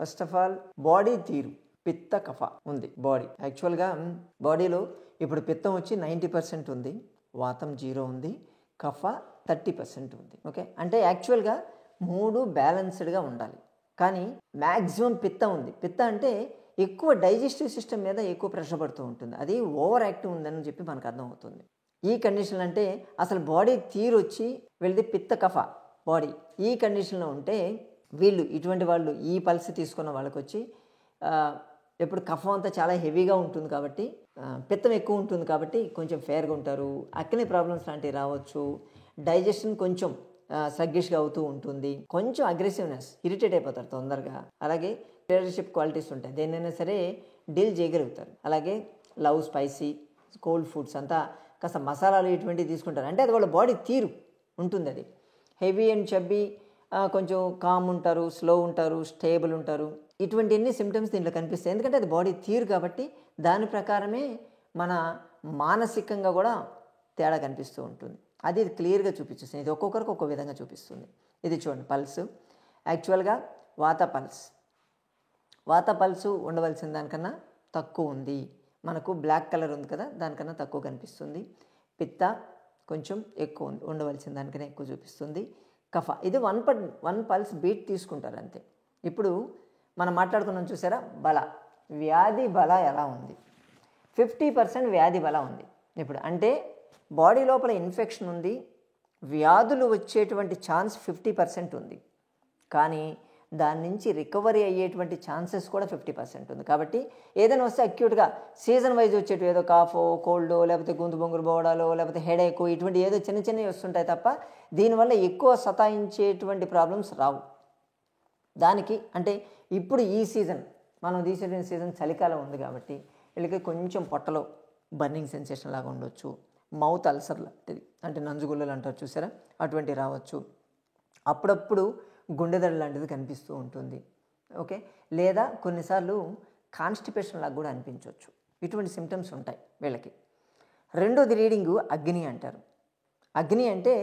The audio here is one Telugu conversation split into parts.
ఫస్ట్ ఆఫ్ ఆల్ బాడీ తీరు, పిత్త కఫ ఉంది బాడీ. యాక్చువల్గా బాడీలో ఇప్పుడు పిత్తం వచ్చి 90% ఉంది, వాతం 0 ఉంది, కఫ 30% ఉంది. ఓకే, అంటే యాక్చువల్గా 3 బ్యాలెన్స్డ్గా ఉండాలి. కానీ మ్యాక్సిమం పిత్త ఉంది. పిత్త అంటే ఎక్కువ డైజెస్టివ్ సిస్టమ్ మీద ఎక్కువ ప్రెషర్ పడుతూ ఉంటుంది, అది ఓవర్ యాక్టివ్ ఉందని చెప్పి మనకు అర్థమవుతుంది. ఈ కండిషన్ అంటే అసలు బాడీ తీరు వచ్చి వీళ్ళది పిత్త కఫ బాడీ ఈ కండిషన్లో ఉంటే వీళ్ళు ఇటువంటి వాళ్ళు ఈ పల్స్ తీసుకున్న వాళ్ళకి వచ్చి ఎప్పుడు కఫం అంతా చాలా హెవీగా ఉంటుంది కాబట్టి పిత్తం ఎక్కువ ఉంటుంది కాబట్టి కొంచెం ఫేర్గా ఉంటారు, అక్నే ప్రాబ్లమ్స్ లాంటివి రావచ్చు, డైజెషన్ కొంచెం సగ్గిష్గా అవుతూ ఉంటుంది, కొంచెం అగ్రెసివ్నెస్, ఇరిటేట్ అయిపోతారు తొందరగా. అలాగే లీడర్షిప్ క్వాలిటీస్ ఉంటాయి, దేన్నైనా సరే డీల్ చేయగలుగుతారు. అలాగే లవ్ స్పైసీ కోల్డ్ ఫుడ్స్ అంతా కాస్త మసాలాలు ఇటువంటివి తీసుకుంటారు, అంటే అది వాళ్ళ బాడీ తీరు ఉంటుంది. అది హెవీ అండ్ చబ్బీ, కొంచెం కామ్ ఉంటారు, స్లో ఉంటారు, స్టేబుల్ ఉంటారు, ఇటువంటి అన్ని సిమ్టమ్స్ దీంట్లో కనిపిస్తాయి. ఎందుకంటే అది బాడీ తీరు కాబట్టి దాని ప్రకారమే మన మానసికంగా కూడా తేడా కనిపిస్తూ ఉంటుంది. అది క్లియర్గా చూపించేస్తుంది. ఇది ఒక్కొక్కరికి ఒక్కో విధంగా చూపిస్తుంది. ఇది చూడండి పల్స్. యాక్చువల్గా వాత పల్సు ఉండవలసిన దానికన్నా తక్కువ ఉంది, మనకు బ్లాక్ కలర్ ఉంది కదా, దానికన్నా తక్కువ కనిపిస్తుంది. పిత్త కొంచెం ఎక్కువ ఉంది, ఉండవలసిన దానికన్నా ఎక్కువ చూపిస్తుంది. కఫ ఇది వన్ పల్స్ బీట్ తీసుకుంటారు అంతే. ఇప్పుడు మనం మాట్లాడుకున్నాం చూసారా, వ్యాధి బల ఎలా ఉంది? 50% వ్యాధి బల ఉంది. ఇప్పుడు అంటే బాడీ లోపల ఇన్ఫెక్షన్ ఉంది, వ్యాధులు వచ్చేటువంటి ఛాన్స్ 50% ఉంది, కానీ దాని నుంచి రికవరీ అయ్యేటువంటి ఛాన్సెస్ కూడా 50% ఉంది. కాబట్టి ఏదైనా వస్తే అక్యూట్గా సీజన్ వైజ్ వచ్చేటివి ఏదో కాఫో, కోల్డో, లేకపోతే గొంతు బొంగురు పోవడాలో, లేకపోతే హెడేక్, ఇటువంటి ఏదో చిన్న చిన్నవి వస్తుంటాయి తప్ప దీనివల్ల ఎక్కువ సతాయించేటువంటి ప్రాబ్లమ్స్ రావు. దానికి అంటే ఇప్పుడు ఈ సీజన్ మనం తీసేటువంటి సీజన్ చలికాలం ఉంది కాబట్టి వీళ్ళకి కొంచెం పొట్టలో బర్నింగ్ సెన్సేషన్ లాగా ఉండొచ్చు, మౌత్ అల్సర్ లాంటిది అంటే నంజుగుల్లలు అంటారు చూసారా, అటువంటి రావచ్చు, అప్పుడప్పుడు గుండెదడ లాంటిది కనిపిస్తూ ఉంటుంది. ఓకే, లేదా కొన్నిసార్లు కాన్స్టిపేషన్ లాగా కూడా అనిపించవచ్చు. ఇటువంటి సిమ్టమ్స్ ఉంటాయి వీళ్ళకి. రెండోది రీడింగు అగ్ని అంటారు. అగ్ని అంటే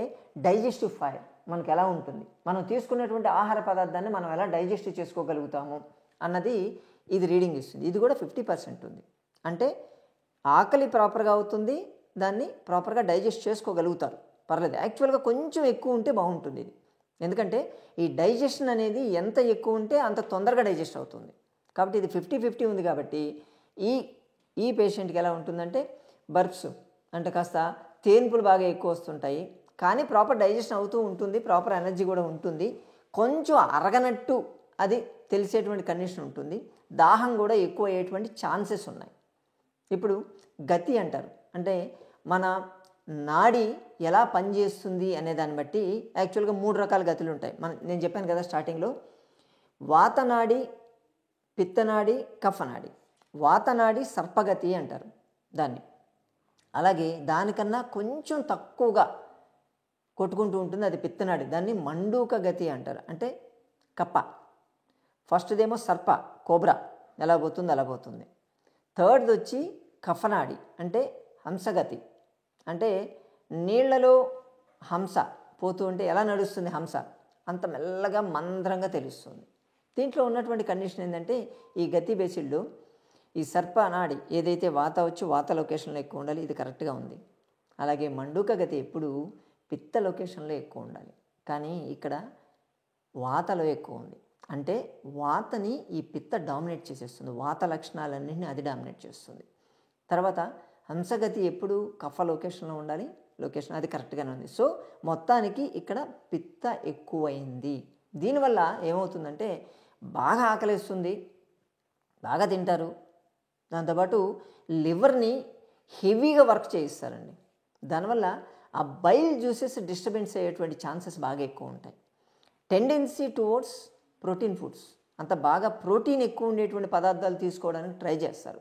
డైజెస్టివ్ ఫైర్ మనకు ఎలా ఉంటుంది, మనం తీసుకున్నటువంటి ఆహార పదార్థాన్ని మనం ఎలా డైజెస్ట్ చేసుకోగలుగుతాము అన్నది ఇది రీడింగ్ ఇస్తుంది. ఇది కూడా 50% ఉంది, అంటే ఆకలి ప్రాపర్గా అవుతుంది, దాన్ని ప్రాపర్గా డైజెస్ట్ చేసుకోగలుగుతారు, పర్లేదు. యాక్చువల్గా కొంచెం ఎక్కువ ఉంటే బాగుంటుంది ఇది, ఎందుకంటే ఈ డైజెషన్ అనేది ఎంత ఎక్కువ ఉంటే అంత తొందరగా డైజెస్ట్ అవుతుంది. కాబట్టి ఇది 50-50 ఉంది. కాబట్టి ఈ పేషెంట్కి ఎలా ఉంటుందంటే బర్ప్స్ అంటే కాస్త తేన్పులు బాగా ఎక్కువ వస్తుంటాయి, కానీ ప్రాపర్ డైజెషన్ అవుతూ ఉంటుంది, ప్రాపర్ ఎనర్జీ కూడా ఉంటుంది, కొంచెం అరగనట్టు అది తెలిసేటువంటి కండిషన్ ఉంటుంది, దాహం కూడా ఎక్కువ అయ్యేటువంటి ఛాన్సెస్ ఉన్నాయి. ఇప్పుడు గతి అంటారు, అంటే మన నాడి ఎలా పనిచేస్తుంది అనే దాన్ని బట్టి యాక్చువల్గా 3 రకాల గతులు ఉంటాయి. నేను చెప్పాను కదా స్టార్టింగ్లో, వాతనాడి, పిత్తనాడి, కఫనాడి. వాతనాడి సర్పగతి అంటారు దాన్ని, అలాగే దానికన్నా కొంచెం తక్కువగా కొట్టుకుంటూ ఉంటుంది అది పిత్తనాడి, దాన్ని మండూక గతి అంటారు, అంటే కప్ప. ఫస్ట్దేమో సర్ప, కోబ్రా ఎలా పోతుంది అలా పోతుంది. థర్డ్ది వచ్చి కఫనాడి అంటే హంసగతి, అంటే నీళ్లలో హంస పోతూ ఉంటే ఎలా నడుస్తుంది హంస, అంత మెల్లగా మంద్రంగా తెలుస్తుంది. దీంట్లో ఉన్నటువంటి కండిషన్ ఏంటంటే ఈ గతి బేసిల్లో ఈ సర్పనాడి ఏదైతే వాత వచ్చి వాత లొకేషన్లో ఎక్కువ ఉండాలి, ఇది కరెక్ట్గా ఉంది. అలాగే మండూక గతి ఎప్పుడు పిత్త లొకేషన్లో ఎక్కువ ఉండాలి, కానీ ఇక్కడ వాతలో ఎక్కువ ఉంది, అంటే వాతని ఈ పిత్త డామినేట్ చేసేస్తుంది, వాత లక్షణాలన్నింటినీ అది డామినేట్ చేస్తుంది. తర్వాత హంసగతి ఎప్పుడు కఫ లొకేషన్లో ఉండాలి, లొకేషన్ అది కరెక్ట్గానే ఉంది. సో మొత్తానికి ఇక్కడ పిత్త ఎక్కువైంది. దీనివల్ల ఏమవుతుందంటే బాగా ఆకలిస్తుంది, బాగా తింటారు, దాంతోపాటు లివర్ని హెవీగా వర్క్ చేయిస్తారండి. దానివల్ల ఆ బైల్ జ్యూసెస్ డిస్టర్బెన్స్ అయ్యేటువంటి ఛాన్సెస్ బాగా ఎక్కువ ఉంటాయి. టెండెన్సీ టువర్డ్స్ ప్రోటీన్ ఫుడ్స్, అంత బాగా ప్రోటీన్ ఎక్కువ ఉండేటువంటి పదార్థాలు తీసుకోవడానికి ట్రై చేస్తారు.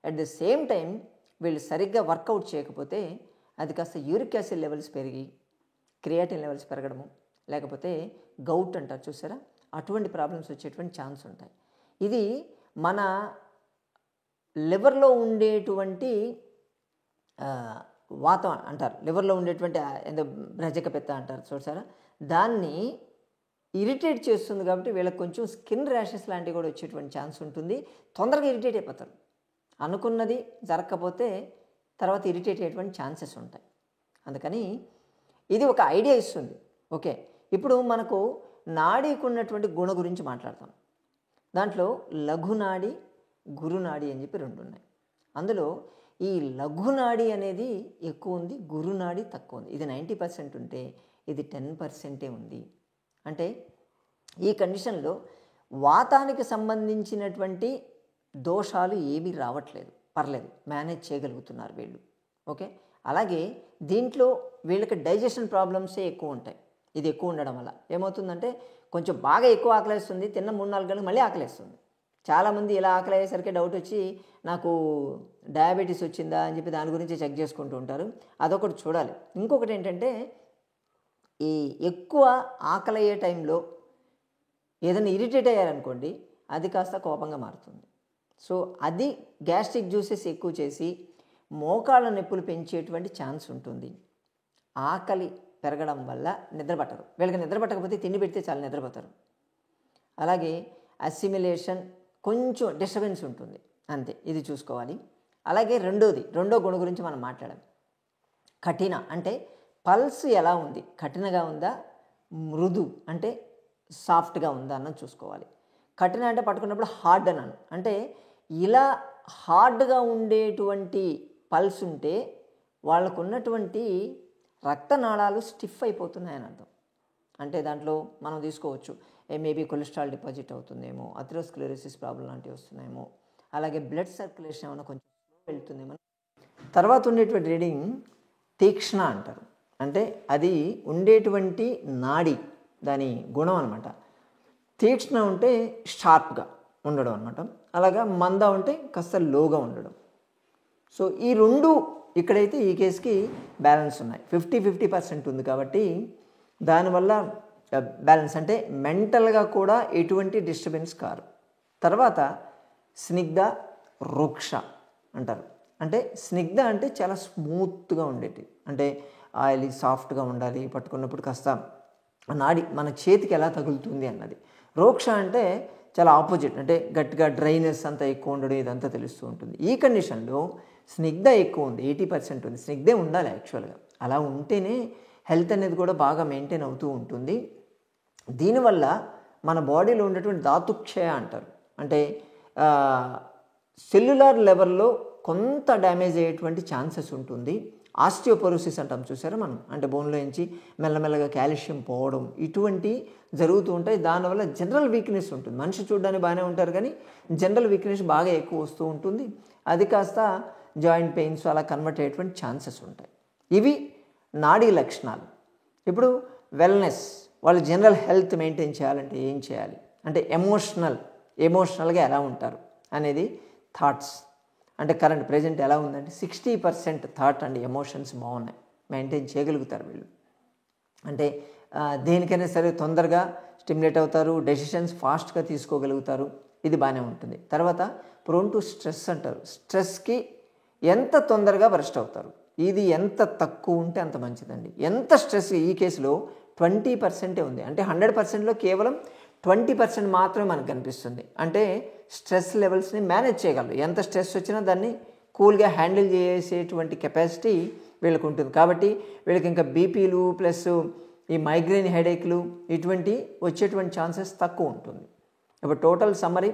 అట్ ద సేమ్ టైం వీళ్ళు సరిగ్గా వర్కౌట్ చేయకపోతే అది కాస్త యూరిక్ యాసిడ్ లెవెల్స్ పెరిగి క్రియాటిన్ లెవెల్స్ పెరగడము, లేకపోతే గౌట్ అంటారు చూసారా, అటువంటి ప్రాబ్లమ్స్ వచ్చేటువంటి ఛాన్స్ ఉంటాయి. ఇది మన లివర్లో ఉండేటువంటి వాతం అంటారు, లివర్లో ఉండేటువంటి ఏదో బ్రజక పిత్త అంటారు చూసారా, దాన్ని ఇరిటేట్ చేస్తుంది కాబట్టి వీళ్ళకి కొంచెం స్కిన్ ర్యాషెస్ లాంటివి కూడా వచ్చేటువంటి ఛాన్స్ ఉంటుంది. తొందరగా ఇరిటేట్ అయిపోతారు. అనుకున్నది జరగకపోతే తర్వాత ఇరిటేట్ అయ్యేటువంటి ఛాన్సెస్ ఉంటాయి. అందుకని ఇది ఒక ఐడియా ఇస్తుంది. ఓకే, ఇప్పుడు మనకు నాడీకి ఉన్నటువంటి గుణ గురించి మాట్లాడతాం. దాంట్లో లఘునాడి, గురునాడి అని చెప్పి 2 ఉన్నాయి. అందులో ఈ లఘునాడి అనేది ఎక్కువ ఉంది, గురునాడి తక్కువ ఉంది. ఇది 90% ఉంటే ఇది 10% ఉంది. అంటే ఈ కండిషన్లో వాతానికి సంబంధించినటువంటి దోషాలు ఏమీ రావట్లేదు, పర్లేదు, మేనేజ్ చేయగలుగుతున్నారు వీళ్ళు. ఓకే, అలాగే దీంట్లో వీళ్ళకి డైజెషన్ ప్రాబ్లమ్సే ఎక్కువ ఉంటాయి. ఇది ఎక్కువ ఉండడం వల్ల ఏమవుతుందంటే కొంచెం బాగా ఎక్కువ ఆకలేస్తుంది, తిన్న 3-4 గంటలకు మళ్ళీ ఆకలేస్తుంది. చాలామంది ఇలా ఆకలి అయ్యేసరికి డౌట్ వచ్చి నాకు డయాబెటీస్ వచ్చిందా అని చెప్పి దాని గురించి చెక్ చేసుకుంటూ ఉంటారు. అదొకటి చూడాలి. ఇంకొకటి ఏంటంటే ఈ ఎక్కువ ఆకలి అయ్యే టైంలో ఏదైనా ఇరిటేట్ అయ్యారనుకోండి, అది కాస్త కోపంగా మారుతుంది. సో అది గ్యాస్ట్రిక్ జ్యూసెస్ ఎక్కువ చేసి మోకాళ్ళ నొప్పులు పెంచేటువంటి ఛాన్స్ ఉంటుంది. ఆకలి పెరగడం వల్ల నిద్ర పట్టరు. వీళ్ళకి నిద్ర పట్టకపోతే తిండి పెడితే చాలా నిద్రపోతారు. అలాగే అసిమిలేషన్ కొంచెం డిస్టర్బెన్స్ ఉంటుంది, అంతే. ఇది చూసుకోవాలి. అలాగే రెండో గుణ గురించి మనం మాట్లాడాం. కఠిన అంటే పల్స్ ఎలా ఉంది, కఠినగా ఉందా, మృదు అంటే సాఫ్ట్గా ఉందా అన్నది చూసుకోవాలి. కఠిన అంటే పట్టుకున్నప్పుడు హార్డ్ అన్నాను, అంటే ఇలా హార్డ్గా ఉండేటువంటి పల్స్ ఉంటే వాళ్ళకు ఉన్నటువంటి రక్తనాళాలు స్టిఫ్ అయిపోతున్నాయని అర్థం. అంటే దాంట్లో మనం తీసుకోవచ్చు మేబీ కొలెస్ట్రాల్ డిపాజిట్ అవుతుందేమో, అథెరోస్క్లెరోసిస్ ప్రాబ్లం లాంటివి వస్తున్నాయేమో, అలాగే బ్లడ్ సర్క్యులేషన్ ఏమైనా కొంచెం వెళ్తుందేమో. తర్వాత ఉండేటువంటి రీడింగ్ తీక్ష్ణ అంటారు. అంటే అది ఉండేటువంటి నాడి, దాని గుణం అనమాట. తీక్ష్ణ ఉంటే షార్ప్గా ఉండడం అనమాట. అలాగా మంద ఉంటే కాస్త లోగా ఉండడం. సో ఈ 2 ఇక్కడైతే ఈ కేసుకి బ్యాలెన్స్ ఉన్నాయి. 50-50% ఉంది కాబట్టి దానివల్ల బ్యాలెన్స్, అంటే మెంటల్గా కూడా ఎటువంటి డిస్టర్బెన్స్ కారు. తర్వాత స్నిగ్ధ, రుక్ష అంటారు. అంటే స్నిగ్ధ అంటే చాలా స్మూత్గా ఉండేటి, అంటే ఆయిల్ సాఫ్ట్గా ఉండాలి, పట్టుకున్నప్పుడు కాస్త నాడి మన చేతికి ఎలా తగులుతుంది అన్నది. రోక్ష అంటే చాలా ఆపోజిట్, అంటే గట్టిగా డ్రైనెస్ అంతా ఎక్కువ ఉండడం, ఇదంతా తెలుస్తూ ఉంటుంది. ఈ కండిషన్లో స్నిగ్ధ ఎక్కువ ఉంది, 80% ఉంది. స్నిగ్ధే ఉండాలి యాక్చువల్గా. అలా ఉంటేనే హెల్త్ అనేది కూడా బాగా మెయింటైన్ అవుతూ ఉంటుంది. దీనివల్ల మన బాడీలో ఉండేటువంటి ధాతుక్షయ అంటారు, అంటే సెల్యులార్ లెవెల్లో కొంత డ్యామేజ్ అయ్యేటువంటి ఛాన్సెస్ ఉంటుంది. ఆస్టియోపోరోసిస్ అంటాం చూసారా మనం, అంటే బోన్లో నుంచి మెల్లమెల్లగా కాల్షియం పోవడం, ఇటువంటి జరుగుతూ ఉంటాయి. దానివల్ల జనరల్ వీక్నెస్ ఉంటుంది. మనిషి చూడడానికి బాగానే ఉంటారు కానీ జనరల్ వీక్నెస్ బాగా ఎక్కువ వస్తూ ఉంటుంది. అది కాస్త జాయింట్ పెయిన్స్ అలా కన్వర్ట్ అయ్యేటువంటి ఛాన్సెస్ ఉంటాయి. ఇవి నాడీ లక్షణాలు. ఇప్పుడు వెల్నెస్, వాళ్ళు జనరల్ హెల్త్ మెయింటైన్ చేయాలంటే ఏం చేయాలి అంటే ఎమోషనల్గా ఎలా ఉంటారు అనేది థాట్స్. అంటే కరెంట్ ప్రజెంట్ ఎలా ఉందంటే 60% థాట్ అండ్ ఎమోషన్స్ బాగున్నాయి, మెయింటైన్ చేయగలుగుతారు వీళ్ళు. అంటే దేనికైనా సరే తొందరగా స్టిమ్యులేట్ అవుతారు, డెసిషన్స్ ఫాస్ట్గా తీసుకోగలుగుతారు, ఇది బాగానే ఉంటుంది. తర్వాత ప్రోన్ టు స్ట్రెస్ అంటారు. స్ట్రెస్కి ఎంత తొందరగా బరస్ట్ అవుతారు, ఇది ఎంత తక్కువ ఉంటే అంత మంచిదండి. ఎంత స్ట్రెస్, ఈ కేసులో 20% ఉంది, అంటే 100%లో కేవలం 20% మాత్రమే మనకు కనిపిస్తుంది. అంటే స్ట్రెస్ లెవెల్స్ని మేనేజ్ చేయగలరు. ఎంత స్ట్రెస్ వచ్చినా దాన్ని కూల్గా హ్యాండిల్ చేసేటువంటి కెపాసిటీ వీళ్ళకు ఉంటుంది. కాబట్టి వీళ్ళకి ఇంకా బీపీలు ప్లస్ ఈ మైగ్రేన్ హెడేక్లు ఇటువంటి వచ్చేటువంటి ఛాన్సెస్ తక్కువ ఉంటుంది. ఇప్పుడు టోటల్ సమ్మరీ,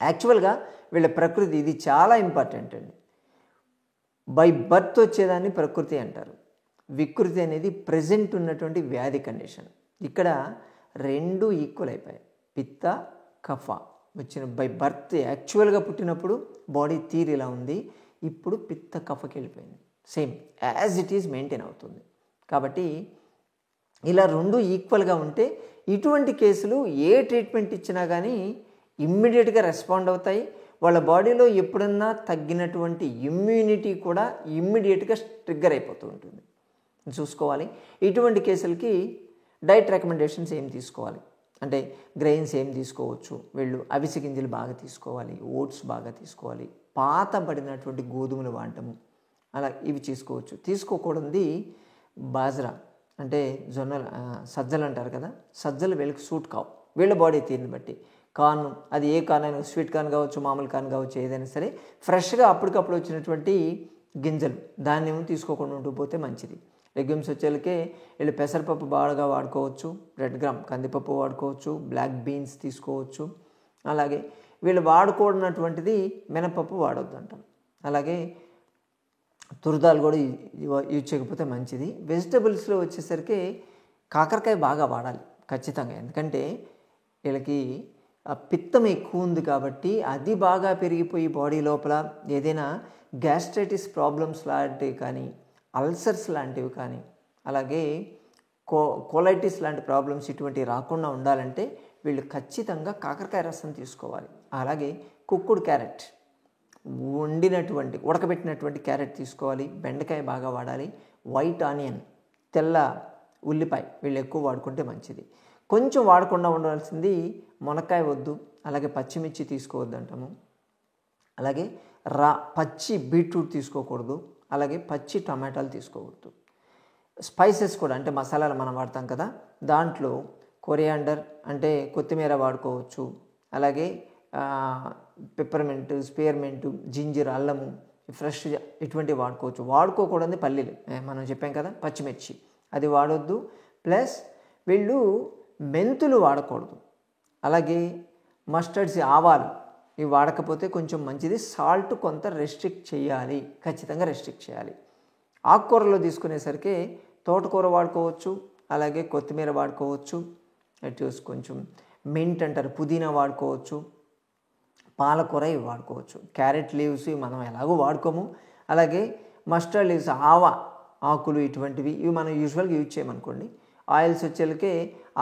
యాక్చువల్గా వీళ్ళ ప్రకృతి, ఇది చాలా ఇంపార్టెంట్ అండి. బై బర్త్ వచ్చేదాన్ని ప్రకృతి అంటారు. వికృతి అనేది ప్రెజెంట్ ఉన్నటువంటి వ్యాధి కండిషన్. ఇక్కడ 2 ఈక్వల్ అయిపోయాయి. పిత్త కఫ వచ్చిన బై బర్త్, యాక్చువల్గా పుట్టినప్పుడు బాడీ తీరు ఇలా ఉంది, ఇప్పుడు పిత్త కఫకి వెళ్ళిపోయింది. Same as it is maintain అవుతుంది. కాబట్టి ఇలా 2 ఈక్వల్గా ఉంటే ఇటువంటి కేసులు ఏ ట్రీట్మెంట్ ఇచ్చినా కానీ ఇమ్మీడియట్గా రెస్పాండ్ అవుతాయి. వాళ్ళ బాడీలో ఎప్పుడన్నా తగ్గినటువంటి ఇమ్యూనిటీ కూడా ఇమ్మీడియట్గా ట్రిగ్గర్ అయిపోతూ ఉంటుంది. చూసుకోవాలి. ఇటువంటి కేసులకి డైట్ రికమెండేషన్స్ ఏం తీసుకోవాలి అంటే గ్రెయిన్స్ ఏం తీసుకోవచ్చు, వీళ్ళు అవిసె గింజలు బాగా తీసుకోవాలి, ఓట్స్ బాగా తీసుకోవాలి, పాతబడినటువంటి గోధుమలు వాడటము, అలా ఇవి తీసుకోవచ్చు. తీసుకోకూడదు బాజ్రా, అంటే సజ్జలు అంటారు కదా, సజ్జలు వీళ్ళకి సూట్ కావు, వీళ్ళ బాడీ తీరుని బట్టి. కార్న్, అది ఏ కార్న్ అయినా, స్వీట్ కార్న్ కావచ్చు, మామూలు కార్న్ కావచ్చు, ఏదైనా సరే ఫ్రెష్గా అప్పటికప్పుడు వచ్చినటువంటి గింజలు ధాన్యం తీసుకోకుండా ఉంటూ పోతే మంచిది. లెగ్యూమ్స్ వచ్చేళ్ళకే వీళ్ళు పెసరపప్పు బాగా వాడుకోవచ్చు, రెడ్ గ్రామ్ కందిపప్పు వాడుకోవచ్చు, బ్లాక్ బీన్స్ తీసుకోవచ్చు. అలాగే వీళ్ళు వాడుకోనటువంటిది మినపప్పు వాడొద్దు అంటాం. అలాగే తురదాలు కూడా యూజ్ చేయకపోతే మంచిది. వెజిటబుల్స్లో వచ్చేసరికి కాకరకాయ బాగా వాడాలి ఖచ్చితంగా, ఎందుకంటే వీళ్ళకి పిత్తం ఎక్కువ ఉంది కాబట్టి అది బాగా పెరిగిపోయి బాడీ లోపల ఏదైనా గ్యాస్ట్రైటిస్ ప్రాబ్లమ్స్ లాంటివి కానీ, అల్సర్స్ లాంటివి కానీ, అలాగే కోలైటిస్ లాంటి ప్రాబ్లమ్స్ ఇటువంటివి రాకుండా ఉండాలంటే వీళ్ళు ఖచ్చితంగా కాకరకాయ రసం తీసుకోవాలి. అలాగే కుక్కుడు క్యారెట్, వండినటువంటి ఉడకబెట్టినటువంటి క్యారెట్ తీసుకోవాలి. బెండకాయ బాగా వాడాలి. వైట్ ఆనియన్, తెల్ల ఉల్లిపాయ వీళ్ళు ఎక్కువ వాడుకుంటే మంచిది. కొంచెం వాడకుండా ఉండాల్సింది మునక్కాయ వద్దు, అలాగే పచ్చిమిర్చి తీసుకోవద్దు అంటాము. అలాగే పచ్చి బీట్రూట్ తీసుకోకూడదు, అలాగే పచ్చి టమాటాలు తీసుకోకూడదు. స్పైసెస్ కూడా అంటే మసాలాలు మనం వాడతాం కదా, దాంట్లో కొరియాండర్ అంటే కొత్తిమీర వాడుకోవచ్చు, అలాగే పెప్పర్మెంట్, స్పేర్మెంట్, జింజర్, అల్లము, ఫ్రెష్ ఇటువంటివి వాడుకోవచ్చు. వాడుకోకూడదు పల్లీలు మనం చెప్పాం కదా, పచ్చిమిర్చి అది వాడొద్దు. ప్లస్ వీళ్ళు మెంతులు వాడకూడదు, అలాగే మస్టర్డ్స్, ఆవాలు ఇవి వాడకపోతే కొంచెం మంచిది. సాల్ట్ కొంత రెస్ట్రిక్ట్ చేయాలి, ఖచ్చితంగా రెస్ట్రిక్ట్ చేయాలి. ఆకుకూరలో తీసుకునేసరికి తోటకూర వాడుకోవచ్చు, అలాగే కొత్తిమీర వాడుకోవచ్చు, కొంచెం మింట్ అంటారు పుదీనా వాడుకోవచ్చు, పాలకూర ఇవి వాడుకోవచ్చు. క్యారెట్ లీవ్స్ మనం ఎలాగో వాడుకోము, అలాగే మస్టర్డ్ లీవ్స్, ఆకులు ఇటువంటివి ఇవి మనం యూజువల్గా యూజ్ చేయమనుకోండి. ఆయిల్స్ వచ్చేళ్ళకే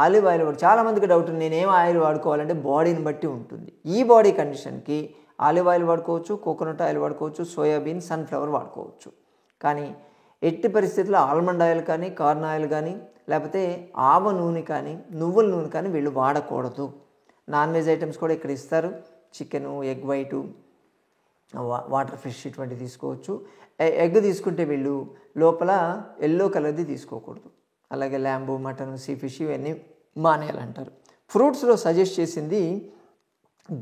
ఆలివ్ ఆయిల్ చాలామందికి డౌట్, నేనేం ఆయిల్ వాడుకోవాలంటే బాడీని బట్టి ఉంటుంది. ఈ బాడీ కండిషన్కి ఆలివ్ ఆయిల్ వాడుకోవచ్చు, కోకోనట్ ఆయిల్ వాడుకోవచ్చు, సోయాబీన్, సన్ఫ్లవర్ వాడుకోవచ్చు. కానీ ఎట్టి పరిస్థితుల్లో ఆల్మండ్ ఆయిల్ కానీ, కార్న్ ఆయిల్ కానీ, లేకపోతే ఆవ నూనె కానీ, నువ్వుల నూనె కానీ వీళ్ళు వాడకూడదు. నాన్ వెజ్ ఐటమ్స్ కూడా ఇక్కడ ఇస్తారు, chicken, egg white, water fish ఇటువంటివి తీసుకోవచ్చు. ఎగ్ తీసుకుంటే వీళ్ళు లోపల ఎల్లో కలర్ది తీసుకోకూడదు. అలాగే ల్యాంబు, మటన్, సీ ఫిష్ ఇవన్నీ మానేయాలంటారు. ఫ్రూట్స్లో సజెస్ట్ చేసింది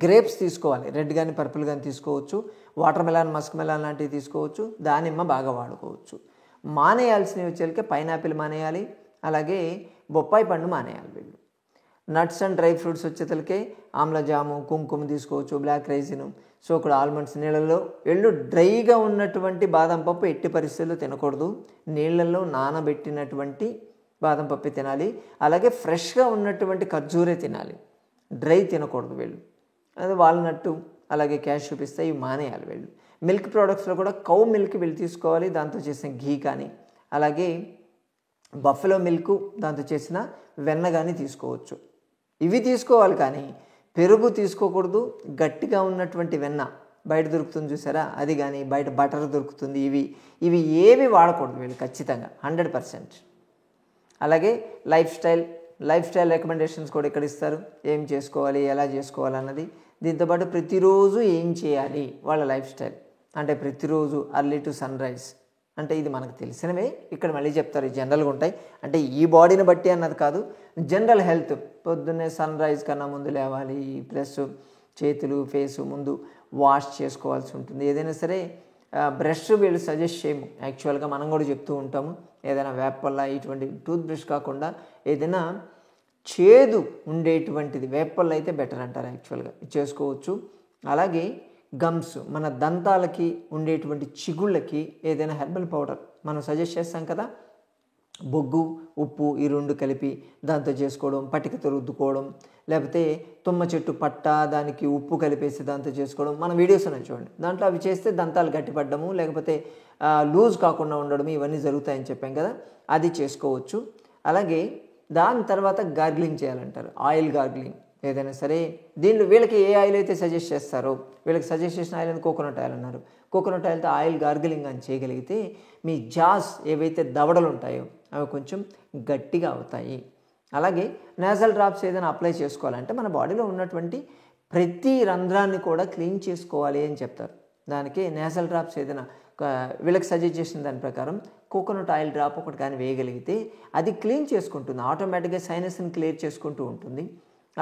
గ్రేప్స్ తీసుకోవాలి, రెడ్ కానీ పర్పుల్ కానీ తీసుకోవచ్చు. వాటర్ మెలాన్, మస్క్ మెలాన్ లాంటివి తీసుకోవచ్చు. దానిమ్మ బాగా వాడుకోవచ్చు. మానేయాల్సినవి వచ్చేసరికి పైనాపిల్ మానేయాలి, అలాగే బొప్పాయి పండు మానేయాలి వీళ్ళు. నట్స్ అండ్ డ్రై ఫ్రూట్స్ వచ్చేసరికి ఆమ్లజాము, కుంకుమ తీసుకోవచ్చు, బ్లాక్ రైసిన్, సోకుడు ఆల్మండ్స్. నీళ్ళల్లో ఎళ్ళు డ్రైగా ఉన్నటువంటి బాదం పప్పు ఎట్టి పరిస్థితుల్లో తినకూడదు. నీళ్ళల్లో నానబెట్టినటువంటి బాదం పప్పు తినాలి. అలాగే ఫ్రెష్గా ఉన్నటువంటి ఖర్జూరే తినాలి, డ్రై తినకూడదు వీళ్ళు. అది వాల్నట్టు, అలాగే క్యాష్యూ పిస్తా ఇవి మానేయాలి వీళ్ళు. మిల్క్ ప్రోడక్ట్స్లో కూడా కౌ మిల్క్ వీళ్ళు తీసుకోవాలి, దాంతో చేసిన ఘీ కానీ, అలాగే బఫెలో మిల్క్ దాంతో చేసిన వెన్న కానీ తీసుకోవచ్చు. ఇవి తీసుకోవాలి, కానీ పెరుగు తీసుకోకూడదు. గట్టిగా ఉన్నటువంటి వెన్న బయట దొరుకుతుంది చూసారా, అది కానీ బయట బటర్ దొరుకుతుంది, ఇవి ఏవి వాడకూడదు వీళ్ళు ఖచ్చితంగా 100%. అలాగే లైఫ్ స్టైల్ రికమెండేషన్స్ కూడా ఇక్కడ ఇస్తారు, ఏం చేసుకోవాలి, ఎలా చేసుకోవాలి అన్నది. దీంతోపాటు ప్రతిరోజు ఏం చేయాలి వాళ్ళ లైఫ్ స్టైల్ అంటే ప్రతిరోజు అర్లీ టు సన్ రైజ్ అంటే ఇది మనకు తెలిసినవే, ఇక్కడ మళ్ళీ చెప్తారు జనరల్గా ఉంటాయి. అంటే ఈ బాడీని బట్టి అన్నది కాదు, జనరల్ హెల్త్. పొద్దున్నే సన్ రైజ్ కన్నా ముందు లేవాలి, ప్లస్ చేతులు, ఫేసు ముందు వాష్ చేసుకోవాల్సి ఉంటుంది. ఏదైనా సరే బ్రష్ వీళ్ళు సజెస్ట్ చేయము, యాక్చువల్గా మనం కూడా చెప్తూ ఉంటాము. ఏదైనా వేపల్ల ఇటువంటి టూత్ బ్రష్ కాకుండా ఏదైనా చేదు ఉండేటువంటిది వేపల్ల అయితే బెటర్ అంటారు, యాక్చువల్గా చేసుకోవచ్చు. అలాగే గమ్స్, మన దంతాలకి ఉండేటువంటి చిగుళ్ళకి ఏదైనా హెర్బల్ పౌడర్ మనం సజెస్ట్ చేస్తాం కదా, బొగ్గు, ఉప్పు ఈ రెండు కలిపి దాంతో చేసుకోవడం, పటికతో రుద్దుకోవడం, లేకపోతే తుమ్మ చెట్టు పట్ట దానికి ఉప్పు కలిపేసి దాంతో చేసుకోవడం. మన వీడియోస్ ఉన్నాయి చూడండి, దాంట్లో అవి చేస్తే దంతాలు గట్టిపడ్డము, లేకపోతే లూజ్ కాకుండా ఉండడం, ఇవన్నీ జరుగుతాయని చెప్పాం కదా, అది చేసుకోవచ్చు. అలాగే దాని తర్వాత గార్గ్లింగ్ చేయాలంటారు, ఆయిల్ గార్గ్లింగ్. ఏదైనా సరే దీంట్లో వీళ్ళకి ఏ ఆయిల్ అయితే సజెస్ట్ చేస్తారో, వీళ్ళకి సజెస్ట్ చేసిన ఆయిల్ అని కోకోనట్ ఆయిల్ అన్నారు. కోకోనట్ ఆయిల్తో ఆయిల్ గార్గిలింగ్ అని చేయగలిగితే మీ జాస్ ఏవైతే దవడలు ఉంటాయో అవి కొంచెం గట్టిగా అవుతాయి. అలాగే నేజల్ డ్రాప్స్ ఏదైనా అప్లై చేసుకోవాలంటే మన బాడీలో ఉన్నటువంటి ప్రతి రంధ్రాన్ని కూడా క్లీన్ చేసుకోవాలి అని చెప్తారు. దానికి నేజల్ డ్రాప్స్ ఏదైనా వీళ్ళకి సజెస్ట్ చేసిన దాని ప్రకారం కోకోనట్ ఆయిల్ డ్రాప్ ఒకటి కానీ వేయగలిగితే అది క్లీన్ చేసుకుంటుంది, ఆటోమేటిక్గా సైనస్ని క్లియర్ చేసుకుంటూ ఉంటుంది.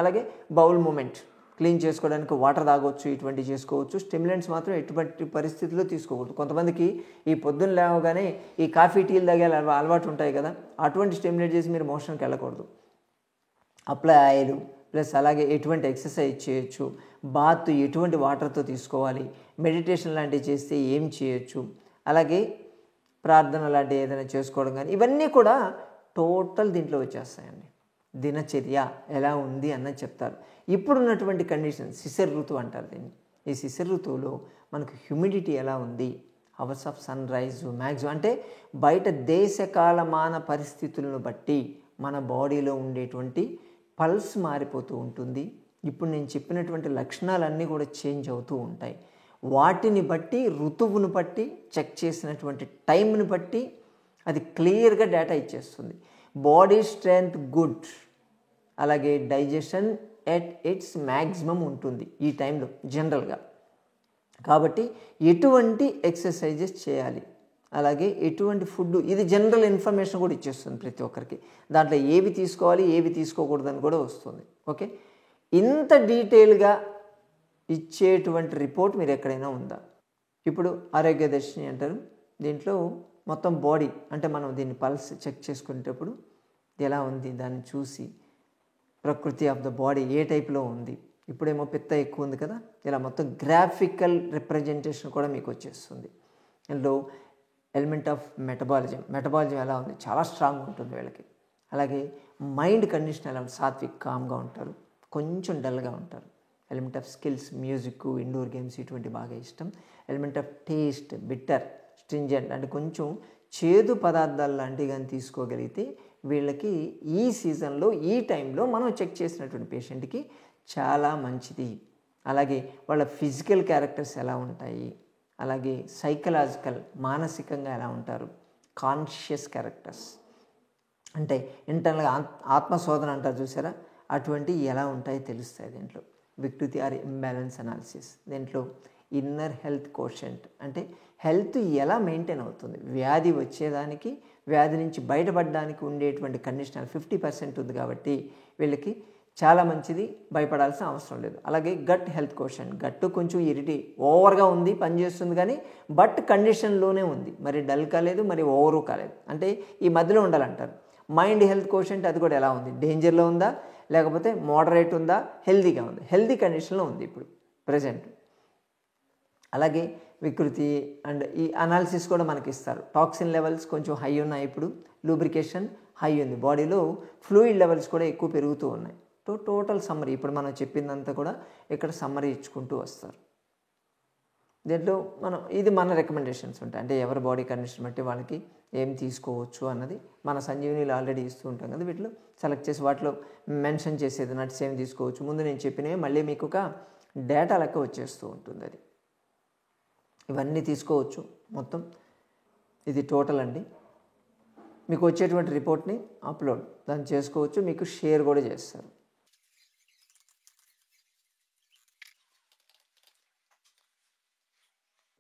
అలాగే బౌల్ మూమెంట్ క్లీన్ చేసుకోవడానికి వాటర్ తాగొచ్చు, ఇటువంటివి చేసుకోవచ్చు. స్టిమ్యులెంట్స్ మాత్రం ఎటువంటి పరిస్థితుల్లో తీసుకోకూడదు. కొంతమందికి ఈ పొద్దున్న లేవగానే ఈ కాఫీ టీలు తాగే అలవాటు ఉంటాయి కదా, అటువంటి స్టిమ్యులేట్ చేసి మీరు మోషన్కి వెళ్ళకూడదు. అప్లై ఆయిల్ ప్లస్ అలాగే ఎటువంటి ఎక్సర్సైజ్ చేయొచ్చు, బాత్ ఎటువంటి వాటర్తో తీసుకోవాలి, మెడిటేషన్ లాంటివి చేస్తే ఏం చేయొచ్చు, అలాగే ప్రార్థన లాంటివి ఏదైనా చేసుకోవడం కానీ, ఇవన్నీ కూడా టోటల్ దీంట్లో వచ్చేస్తాయండి. దినచర్య ఎలా ఉంది అన్నది చెప్తారు. ఇప్పుడున్నటువంటి కండిషన్ శిశిర ఋతువు అంటారు దీన్ని. ఈ శిశిర ఋతువులో మనకు హ్యూమిడిటీ ఎలా ఉంది, hours of sunrise maximum అంటే బయట దేశకాలమాన పరిస్థితులను బట్టి మన బాడీలో ఉండేటువంటి పల్స్ మారిపోతూ ఉంటుంది. ఇప్పుడు నేను చెప్పినటువంటి లక్షణాలన్నీ కూడా చేంజ్ అవుతూ ఉంటాయి. వాటిని బట్టి ఋతువును బట్టి చెక్ చేసినటువంటి టైంని బట్టి అది క్లియర్గా డేటా ఇచ్చేస్తుంది. బాడీ స్ట్రెంగ్త్ గుడ్, అలాగే డైజెషన్ ఎట్ ఇట్స్ మ్యాక్సిమం ఉంటుంది ఈ టైంలో జనరల్గా. కాబట్టి ఎటువంటి ఎక్సర్సైజెస్ చేయాలి, అలాగే ఎటువంటి ఫుడ్, ఇది జనరల్ ఇన్ఫర్మేషన్ కూడా ఇచ్చేస్తుంది ప్రతి ఒక్కరికి. దాంట్లో ఏవి తీసుకోవాలి ఏవి తీసుకోకూడదని కూడా వస్తుంది. ఓకే, ఇంత డీటెయిల్గా ఇచ్చేటువంటి రిపోర్ట్ మీరు ఎక్కడైనా ఉందా? ఇప్పుడు ఆరోగ్యదర్శిని అంటారు, దీంట్లో మొత్తం బాడీ అంటే మనం దీన్ని పల్స్ చెక్ చేసుకునేటప్పుడు ఎలా ఉంది దాన్ని చూసి ప్రకృతి ఆఫ్ ద బాడీ ఏ టైప్లో ఉంది, ఇప్పుడేమో పిత్త ఎక్కువ ఉంది కదా, ఇలా మొత్తం గ్రాఫికల్ రిప్రజెంటేషన్ కూడా మీకు వచ్చేస్తుంది. ఇందులో ఎలిమెంట్ ఆఫ్ మెటబాలిజం ఎలా ఉంది, చాలా స్ట్రాంగ్ ఉంటుంది వీళ్ళకి. అలాగే మైండ్ కండిషన్ ఎలా ఉంది, సాత్విక్ కామ్గా ఉంటారు, కొంచెం డల్గా ఉంటారు. Element of skills, music, indoor games ఇటువంటి బాగా ఇష్టం. Element of taste, bitter, stringent అంటే కొంచెం చేదు పదార్థాలు లాంటివి కానీ తీసుకోగలిగితే వీళ్ళకి ఈ సీజన్లో ఈ టైంలో మనం చెక్ చేసినటువంటి పేషెంట్కి చాలా మంచిది. అలాగే వాళ్ళ ఫిజికల్ క్యారెక్టర్స్ ఎలా ఉంటాయి, అలాగే సైకలాజికల్ మానసికంగా ఎలా ఉంటారు, కాన్షియస్ క్యారెక్టర్స్ అంటే ఇంటర్నల్గా ఆత్మశోధన అంటారు చూసారా, అటువంటి ఎలా ఉంటాయో తెలుస్తాయి దీంట్లో. వికృతి ఆర్ ఇంబ్యాలెన్స్ అనాలిసిస్, దీంట్లో ఇన్నర్ హెల్త్ కోషెంట్ అంటే హెల్త్ ఎలా మెయింటైన్ అవుతుంది, వ్యాధి వచ్చేదానికి వ్యాధి నుంచి బయటపడడానికి ఉండేటువంటి కండిషన్ 50% ఉంది కాబట్టి వీళ్ళకి చాలా మంచిది, భయపడాల్సిన అవసరం లేదు. అలాగే గట్ హెల్త్ కోషెంట్, గట్టు కొంచెం ఓవర్గా ఉంది, పనిచేస్తుంది కానీ బట్ కండిషన్లోనే ఉంది, మరి డల్ కాలేదు మరి ఓవరు కాలేదు, అంటే ఈ మధ్యలో ఉండాలంటారు. మైండ్ హెల్త్ కోషెంట్ అది కూడా ఎలా ఉంది, డేంజర్లో ఉందా లేకపోతే మోడరేట్ ఉందా, హెల్తీగా ఉంది, హెల్తీ కండిషన్లో ఉంది ఇప్పుడు ప్రజెంట్. అలాగే వికృతి అండ్ ఈ అనాలిసిస్ కూడా మనకి ఇస్తారు. టాక్సిన్ లెవెల్స్ కొంచెం హై ఉన్నాయి, ఇప్పుడు లూబ్రికేషన్ హై ఉంది, బాడీలో ఫ్లూయిడ్ లెవెల్స్ కూడా ఎక్కువ పెరుగుతూ ఉన్నాయి. టోటల్ సమ్మరీ ఇప్పుడు మనం చెప్పిందంతా కూడా ఇక్కడ సమ్మరీ ఇచ్చుకుంటూ వస్తారు. దీంట్లో ఇది మన రికమెండేషన్స్ ఉంటాయి, అంటే ఎవరి బాడీ కండిషన్ బట్టి వాళ్ళకి ఏం తీసుకోవచ్చు అన్నది మన సంజీవనిలో ఆల్రెడీ ఇస్తూ ఉంటాం కదా, వీటిలో సెలెక్ట్ చేసి వాటిలో మెన్షన్ చేసేది నట్స్ ఏమి తీసుకోవచ్చు, ముందు నేను చెప్పినవి మళ్ళీ మీకు ఒక డేటా లెక్క వచ్చేస్తూ ఉంటుంది. అది ఇవన్నీ తీసుకోవచ్చు మొత్తం. ఇది టోటల్ అండి. మీకు వచ్చేటువంటి రిపోర్ట్ని అప్లోడ్ దాన్ని చేసుకోవచ్చు, మీకు షేర్ కూడా చేస్తారు.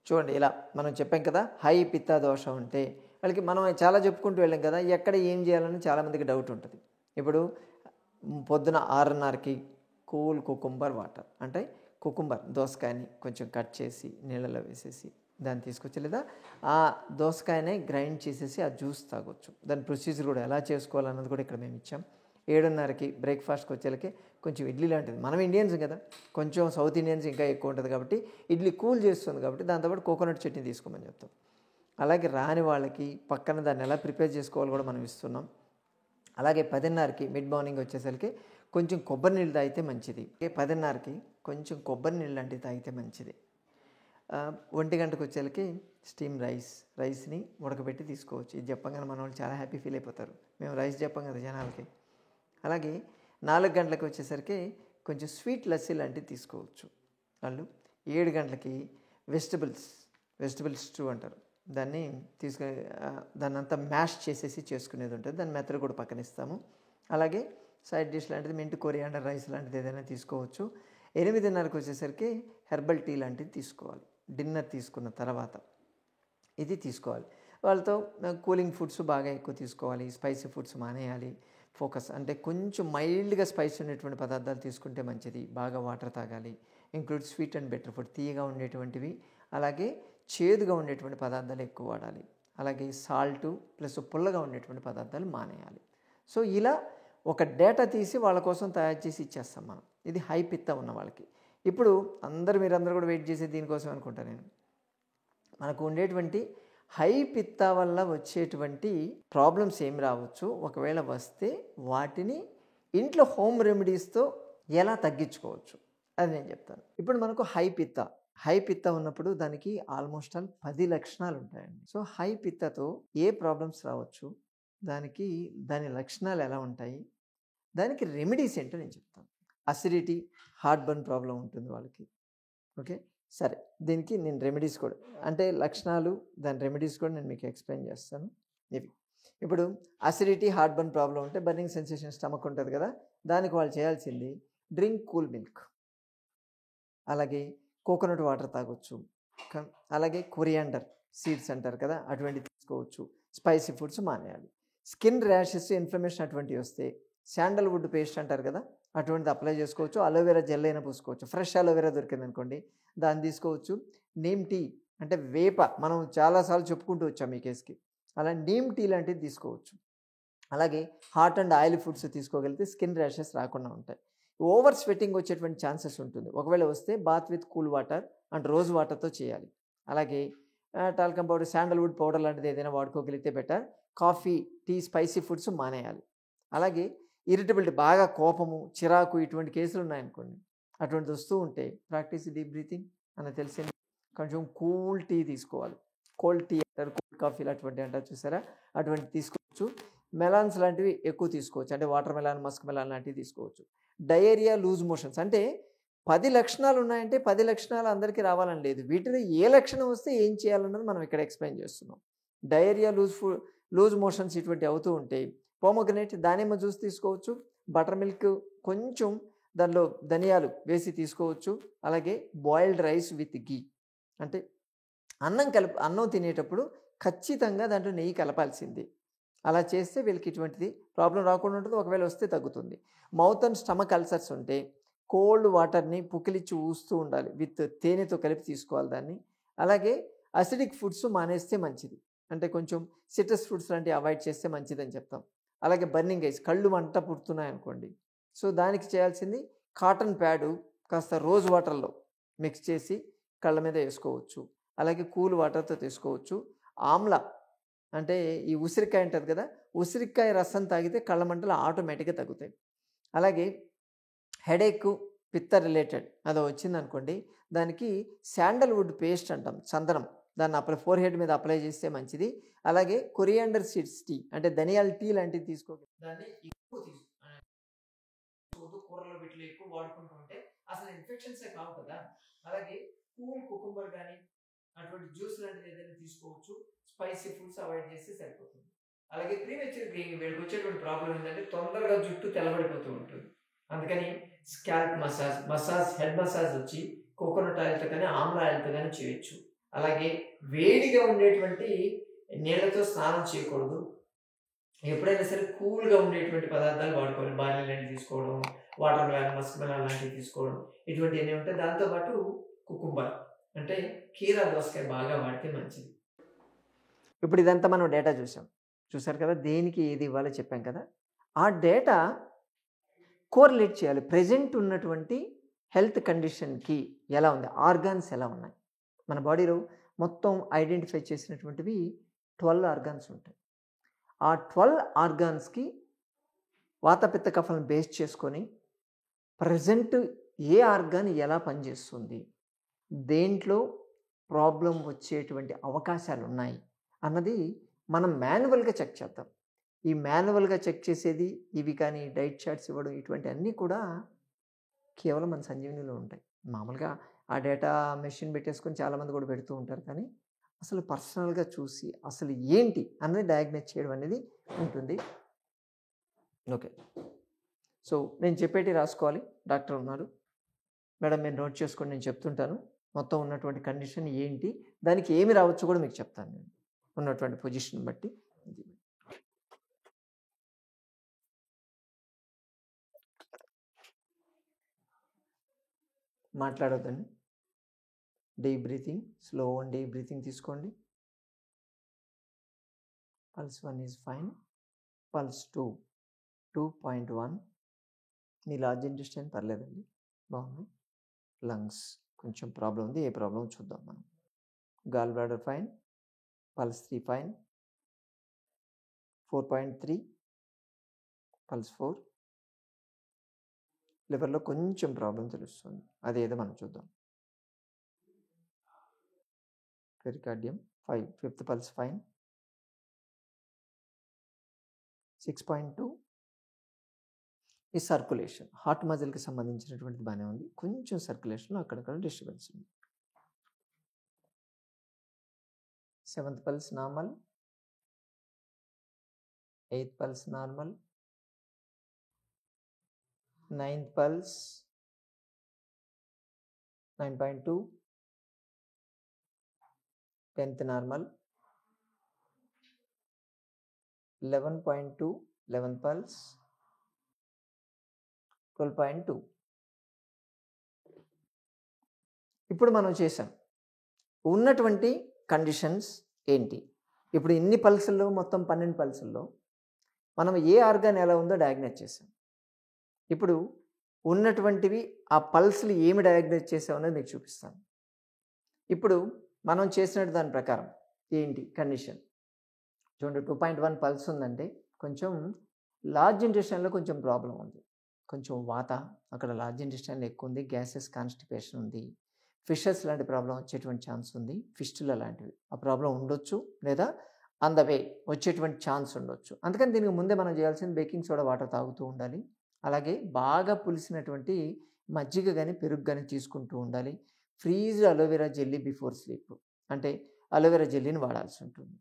చూడండి, ఇలా మనం చెప్పాం కదా, హై పిత్త దోషం ఉంటే వాళ్ళకి మనం చాలా చెప్పుకుంటూ వెళ్ళాం కదా, ఎక్కడ ఏం చేయాలని చాలామందికి డౌట్ ఉంటుంది. ఇప్పుడు పొద్దున 6:30కి కూల్ కుకుంబర్ వాటర్, అంటే కుకుంబర్ దోసకాయని కొంచెం కట్ చేసి నీళ్ళలో వేసేసి దాన్ని తీసుకొచ్చి, లేదా ఆ దోసకాయనే గ్రైండ్ చేసేసి ఆ జ్యూస్ తాగొచ్చు. దాని ప్రొసీజర్ కూడా ఎలా చేసుకోవాలన్నది కూడా ఇక్కడ మేము ఇచ్చాం. 7:30కి బ్రేక్ఫాస్ట్కి వచ్చేలకి కొంచెం ఇడ్లీ లాంటిది, మనం ఇండియన్స్ కదా, కొంచెం సౌత్ ఇండియన్స్ ఇంకా ఎక్కువ ఉంటుంది కాబట్టి ఇడ్లీ కూల్ చేస్తుంది కాబట్టి దాంతోపాటు కోకోనట్ చట్నీ తీసుకోమని చెప్తాం. అలాగే రాని వాళ్ళకి పక్కన దాన్ని ఎలా ప్రిపేర్ చేసుకోవాలి కూడా మనం ఇస్తున్నాం. అలాగే 10:30కి మిడ్ మార్నింగ్ వచ్చేసరికి కొంచెం కొబ్బరి నీళ్ళు తాగితే మంచిది. 10:30కి కొంచెం కొబ్బరి నీళ్ళు లాంటివి తాగితే మంచిది. 1 గంటకు వచ్చేసరికి స్టీమ్ రైస్ని ఉడకబెట్టి తీసుకోవచ్చు. ఇది చెప్పగానే మన వాళ్ళు చాలా హ్యాపీ ఫీల్ అయిపోతారు, మేము రైస్ చెప్పాం కదా జనాలకి. అలాగే 4 గంటలకు వచ్చేసరికి కొంచెం స్వీట్ లస్సీ లాంటివి తీసుకోవచ్చు వాళ్ళు. 7 గంటలకి వెజిటబుల్ స్టూ అంటారు దాన్ని తీసుకుని, దాన్ని అంతా మ్యాష్ చేసేసి చేసుకునేది ఉంటుంది, దాని మెత్తడు కూడా పక్కన ఇస్తాము. అలాగే సైడ్ డిష్ లాంటిది మింట్ కొరియాండర్ రైస్ లాంటిది ఏదైనా తీసుకోవచ్చు. 8:30కి వచ్చేసరికి హెర్బల్ టీ లాంటిది తీసుకోవాలి. డిన్నర్ తీసుకున్న తర్వాత ఇది తీసుకోవాలి. వాళ్ళతో కూలింగ్ ఫుడ్స్ బాగా ఎక్కువ తీసుకోవాలి, స్పైసీ ఫుడ్స్ మానేయాలి. ఫోకస్ అంటే కొంచెం మైల్డ్గా స్పైస్ ఉన్నటువంటి పదార్థాలు తీసుకుంటే మంచిది. బాగా వాటర్ తాగాలి. Include sweet and better food, తీయగా ఉండేటువంటివి అలాగే చేదుగా ఉండేటువంటి పదార్థాలు ఎక్కువ వాడాలి. అలాగే సాల్టు ప్లస్ పుల్లగా ఉండేటువంటి పదార్థాలు మానేయాలి. సో ఇలా ఒక డేటా తీసి వాళ్ళ కోసం తయారు చేసి ఇచ్చేస్తాం మనం. ఇది హై పిత్త ఉన్న వాళ్ళకి. ఇప్పుడు మీరందరూ కూడా వెయిట్ చేసే దీనికోసం అనుకుంటా నేను. మనకు ఉండేటువంటి హై పిత్త వల్ల వచ్చేటువంటి ప్రాబ్లమ్స్ ఏం రావచ్చు, ఒకవేళ వస్తే వాటిని ఇంట్లో హోమ్ రెమెడీస్తో ఎలా తగ్గించుకోవచ్చు అది నేను చెప్తాను. ఇప్పుడు మనకు హై పిత్త ఉన్నప్పుడు దానికి ఆల్మోస్ట్ ఆల్ 10 లక్షణాలు ఉంటాయండి. సో హై పిత్తతో ఏ ప్రాబ్లమ్స్ రావచ్చు, దాని లక్షణాలు ఎలా ఉంటాయి, దానికి రెమెడీస్ ఏంటో నేను చెప్తాను. అసిడిటీ, హార్ట్ బర్న్ ప్రాబ్లం ఉంటుంది వాళ్ళకి. ఓకే, సరే, దీనికి నేను రెమెడీస్ కూడా అంటే లక్షణాలు, దాని రెమెడీస్ కూడా నేను మీకు ఎక్స్ప్లెయిన్ చేస్తాను. ఇవి ఇప్పుడు అసిడిటీ, హార్ట్ బర్న్ ప్రాబ్లం ఉంటే బర్నింగ్ సెన్సేషన్ స్టమక్ ఉంటుంది కదా, దానికి వాళ్ళు చేయాల్సింది డ్రింక్ కూల్ మిల్క్, అలాగే కోకోనట్ వాటర్ తాగొచ్చు, అలాగే కొరియాండర్ సీడ్స్ అంటారు కదా అటువంటివి తీసుకోవచ్చు. స్పైసీ ఫుడ్స్ మానేయాలి. స్కిన్ ర్యాషెస్, ఇన్ఫ్లమేషన్ అటువంటివి వస్తే శాండల్వుడ్ పేస్ట్ అంటారు కదా అటువంటిది అప్లై చేసుకోవచ్చు. అలోవెరా జెల్ అయినా పూసుకోవచ్చు. ఫ్రెష్ అలోవెరా దొరికింది అనుకోండి దాన్ని తీసుకోవచ్చు. నీమ్ టీ అంటే వేప, మనం చాలాసార్లు చెప్పుకుంటూ వచ్చాం ఈ కేసుకి, అలా నీమ్ టీ లాంటిది తీసుకోవచ్చు. అలాగే హాట్ అండ్ ఆయిల్ ఫుడ్స్ తీసుకోగలిగితే స్కిన్ ర్యాషెస్ రాకుండా ఉంటాయి. ఓవర్ స్వెట్టింగ్ వచ్చేటువంటి ఛాన్సెస్ ఉంటుంది. ఒకవేళ వస్తే bath with cool water and rose వాటర్తో చేయాలి. అలాగే టాల్కమ్ పౌడర్, శాండల్వుడ్ పౌడర్ లాంటిది ఏదైనా వాడుకోగలిగితే better. Coffee, tea, spicy foods మానేయాలి. అలాగే ఇరిటబిలిటీ, బాగా కోపము, చిరాకు ఇటువంటి కేసులు ఉన్నాయనుకోండి, అటువంటిది వస్తూ ఉంటే ప్రాక్టీస్ డీప్ బ్రీతింగ్ అని తెలిసింది. కొంచెం కూల్ టీ తీసుకోవాలి. కోల్డ్ టీ అంటారు, కోల్డ్ కాఫీలు అటువంటివి అంటారు చూసారా, అటువంటి తీసుకోవచ్చు. మెలాన్స్ లాంటివి ఎక్కువ తీసుకోవచ్చు, అంటే వాటర్ మెలాన్, మస్క్ మెలాన్ లాంటివి తీసుకోవచ్చు. డయేరియా, లూజ్ మోషన్స్ అంటే 10 లక్షణాలు ఉన్నాయంటే 10 లక్షణాలు అందరికీ రావాలని లేదు. వీటిలో ఏ లక్షణం వస్తే ఏం చేయాలన్నది మనం ఇక్కడ ఎక్స్ప్లెయిన్ చేస్తున్నాం. డయేరియా, లూజ్ మోషన్స్ ఇటువంటి అవుతూ ఉంటాయి. పోమోగ్రనేట్, దానిమ్మ జ్యూస్ తీసుకోవచ్చు. బటర్ మిల్క్ కొంచెం దానిలో ధనియాలు వేసి తీసుకోవచ్చు. అలాగే బాయిల్డ్ రైస్ విత్ గీ, అంటే అన్నం తినేటప్పుడు ఖచ్చితంగా దాంట్లో నెయ్యి కలపాల్సింది. అలా చేస్తే వీళ్ళకి ఇటువంటిది ప్రాబ్లం రాకుండా ఉంటుంది. ఒకవేళ వస్తే తగ్గుతుంది. మౌత్ అండ్ స్టమక్ అల్సర్స్ ఉంటే కోల్డ్ వాటర్ని పుక్కిలిచ్చి ఊస్తూ ఉండాలి, విత్ తేనెతో కలిపి తీసుకోవాలి దాన్ని. అలాగే అసిడిక్ ఫుడ్స్ మానేస్తే మంచిది, అంటే కొంచెం సిట్రస్ ఫ్రూట్స్ లాంటివి అవాయిడ్ చేస్తే మంచిదని చెప్తాం. అలాగే బర్నింగ్ ఐస్, కళ్ళు మంట పుడుతున్నాయి అనుకోండి, సో దానికి చేయాల్సింది కాటన్ ప్యాడు కాస్త రోజ్ వాటర్లో మిక్స్ చేసి కళ్ళ మీద వేసుకోవచ్చు. అలాగే కూల్ వాటర్తో తీసుకోవచ్చు. ఆమ్లా అంటే ఈ ఉసిరికాయ ఉంటుంది కదా, ఉసిరికాయ రసం తాగితే కళ్ళ మంటలు ఆటోమేటిక్గా తగ్గుతాయి. అలాగే హెడేక్, పిత్త రిలేటెడ్ అది వచ్చిందనుకోండి, దానికి శాండల్వుడ్ పేస్ట్ అంటాం, చందనం, దాన్ని ఫోర్ హెడ్ మీద అప్లై చేస్తే మంచిది. అలాగే కొరియాండర్ సీడ్స్ టీ అంటే ధనియాల టీ లాంటివి తీసుకోవాలి. దాన్ని ఎక్కువ కూరలో వీటిలో ఎక్కువ వాడుకుంటూ ఉంటే అసలు ఇన్ఫెక్షన్సే కావు కదా. అలాగే కూల్ కుకుంబర్ కానీ అటువంటి జ్యూస్ లాంటిది ఏదైనా తీసుకోవచ్చు. స్పైసీ ఫుడ్స్ అవాయిడ్ చేస్తే సరిపోతుంది. అలాగే ప్రీమెచ్యూర్ గ్రేయింగ్, వీళ్ళకి వచ్చేటువంటి ప్రాబ్లం ఏంటంటే తొందరగా జుట్టు తెల్లబడిపోతూ ఉంటుంది. అందుకని స్కాల్ప్ మసాజ్, హెడ్ మసాజ్ వచ్చి కోకోనట్ ఆయిల్తో కానీ ఆమ్లా ఆయిల్తో కానీ చేయొచ్చు. అలాగే వేడిగా ఉండేటువంటి నీళ్ళతో స్నానం చేయకూడదు. ఎప్పుడైనా సరే కూల్గా ఉండేటువంటి పదార్థాలు వాడుకోవాలి. బార్లీ లాంటివి తీసుకోవడం, వాటర్ మెలాన్, మస్క్ మెలాన్ లాంటివి తీసుకోవడం, ఇటువంటివన్నీ ఉంటాయి. దాంతోపాటు కుకుంబర్ అంటే కీరా దోసకాయ బాగా వాడితే మంచిది. ఇప్పుడు ఇదంతా మనం డేటా చూసారు కదా, దేనికి ఏది ఇవ్వాలో చెప్పాం కదా. ఆ డేటా కోరిలేట్ చేయాలి ప్రజెంట్ ఉన్నటువంటి హెల్త్ కండిషన్కి ఎలా ఉంది, ఆర్గాన్స్ ఎలా ఉన్నాయి. మన బాడీలో మొత్తం ఐడెంటిఫై చేసినటువంటివి 12 ఆర్గాన్స్ ఉంటాయి. ఆ 12 ఆర్గాన్స్కి వాతపిత్త కఫలను బేస్ చేసుకొని ప్రజెంట్ ఏ ఆర్గాన్ ఎలా పనిచేస్తుంది, దేంట్లో ప్రాబ్లం వచ్చేటువంటి అవకాశాలు ఉన్నాయి అన్నది మనం మాన్యువల్గా చెక్ చేద్దాం. ఈ మాన్యువల్గా చెక్ చేసేది ఇవి కానీ డైట్ చార్ట్స్ ఇవ్వడం ఇటువంటి అన్నీ కూడా కేవలం మన సంజీవనిలో ఉంటాయి. మామూలుగా ఆ డేటా మెషిన్ పెట్టేసుకొని చాలామంది కూడా పెడుతూ ఉంటారు, కానీ అసలు పర్సనల్గా చూసి అసలు ఏంటి అన్నది డయాగ్నైజ్ చేయడం అనేది ఉంటుంది. ఓకే, సో నేను చెప్పేటి రాసుకోవాలి. డాక్టర్ ఉన్నారు, మేడం మీరు నోట్ చేసుకొని నేను చెప్తుంటాను మొత్తం ఉన్నటువంటి కండిషన్ ఏంటి, దానికి ఏమి రావచ్చు కూడా మీకు చెప్తాను నేను. ఉన్నటువంటి పొజిషన్ బట్టి మాట్లాడొద్దండి. Deep breathing, slow and deep breathing తీసుకోండి. Pulse 1 is fine. పల్స్ 2 2.1. మీ లార్జ్ ఇంటెస్టైన్ పర్లేదండి, బాగుంది. లంగ్స్ కొంచెం ప్రాబ్లం ఉంది, ఏ ప్రాబ్లం చూద్దాం మనం. Gall bladder fine. Pulse 3 fine. 4.3. Pulse 4. లివర్లో కొంచెం ప్రాబ్లం తెలుస్తుంది, అదేదో మనం చూద్దాం. పెరికార్డియం 5. Fifth pulse fine. 6.2. ఈ సర్క్యులేషన్ హార్ట్ మజిల్కి సంబంధించినటువంటిది బాగానే ఉంది, కొంచెం సర్క్యులేషన్ అక్కడక్కడ డిస్టర్బెన్స్ ఉంది. 7th pulse normal. 8th pulse normal. 9th pulse 9.2. 10th normal. 11.2. 11th pulse. 12.2. ఇప్పుడు మనం చేసాం ఉన్నటువంటి కండిషన్స్ ఏంటి. ఇప్పుడు ఇన్ని పల్సుల్లో, మొత్తం 12 పల్సుల్లో మనం ఏ ఆర్గాన్ ఎలా ఉందో డయాగ్నైజ్ చేసాం. ఇప్పుడు ఉన్నటువంటివి ఆ పల్స్లు ఏమి డయాగ్నైజ్ చేసామనేది మీకు చూపిస్తాను. ఇప్పుడు మనం చేసినట్టు దాని ప్రకారం ఏంటి కండిషన్ చూడండి. 2.1 పల్స్ ఉందంటే కొంచెం లార్జ్ ఇంటెస్టైన్లో కొంచెం ప్రాబ్లం ఉంది, కొంచెం వాత అక్కడ లార్జ్ ఇంటెస్టైన్లో ఎక్కువ ఉంది, గ్యాసెస్ కాన్స్టిపేషన్ ఉంది, ఫిషర్స్ లాంటి ప్రాబ్లం వచ్చేటువంటి ఛాన్స్ ఉంది, ఫిస్టులా లాంటివి ఆ ప్రాబ్లం ఉండొచ్చు, లేదా ఆన్ ద వే వచ్చేటువంటి ఛాన్స్ ఉండొచ్చు. అందుకని దీనికి ముందే మనం చేయాల్సింది బేకింగ్ సోడా వాటర్ తాగుతూ ఉండాలి. అలాగే బాగా పులిసినటువంటి మజ్జిగ కానీ పెరుగు కానీ తీసుకుంటూ ఉండాలి. Freezed aloe vera jelly before sleep, అంటే అలోవెరా జెల్లీని వాడాల్సి ఉంటుంది.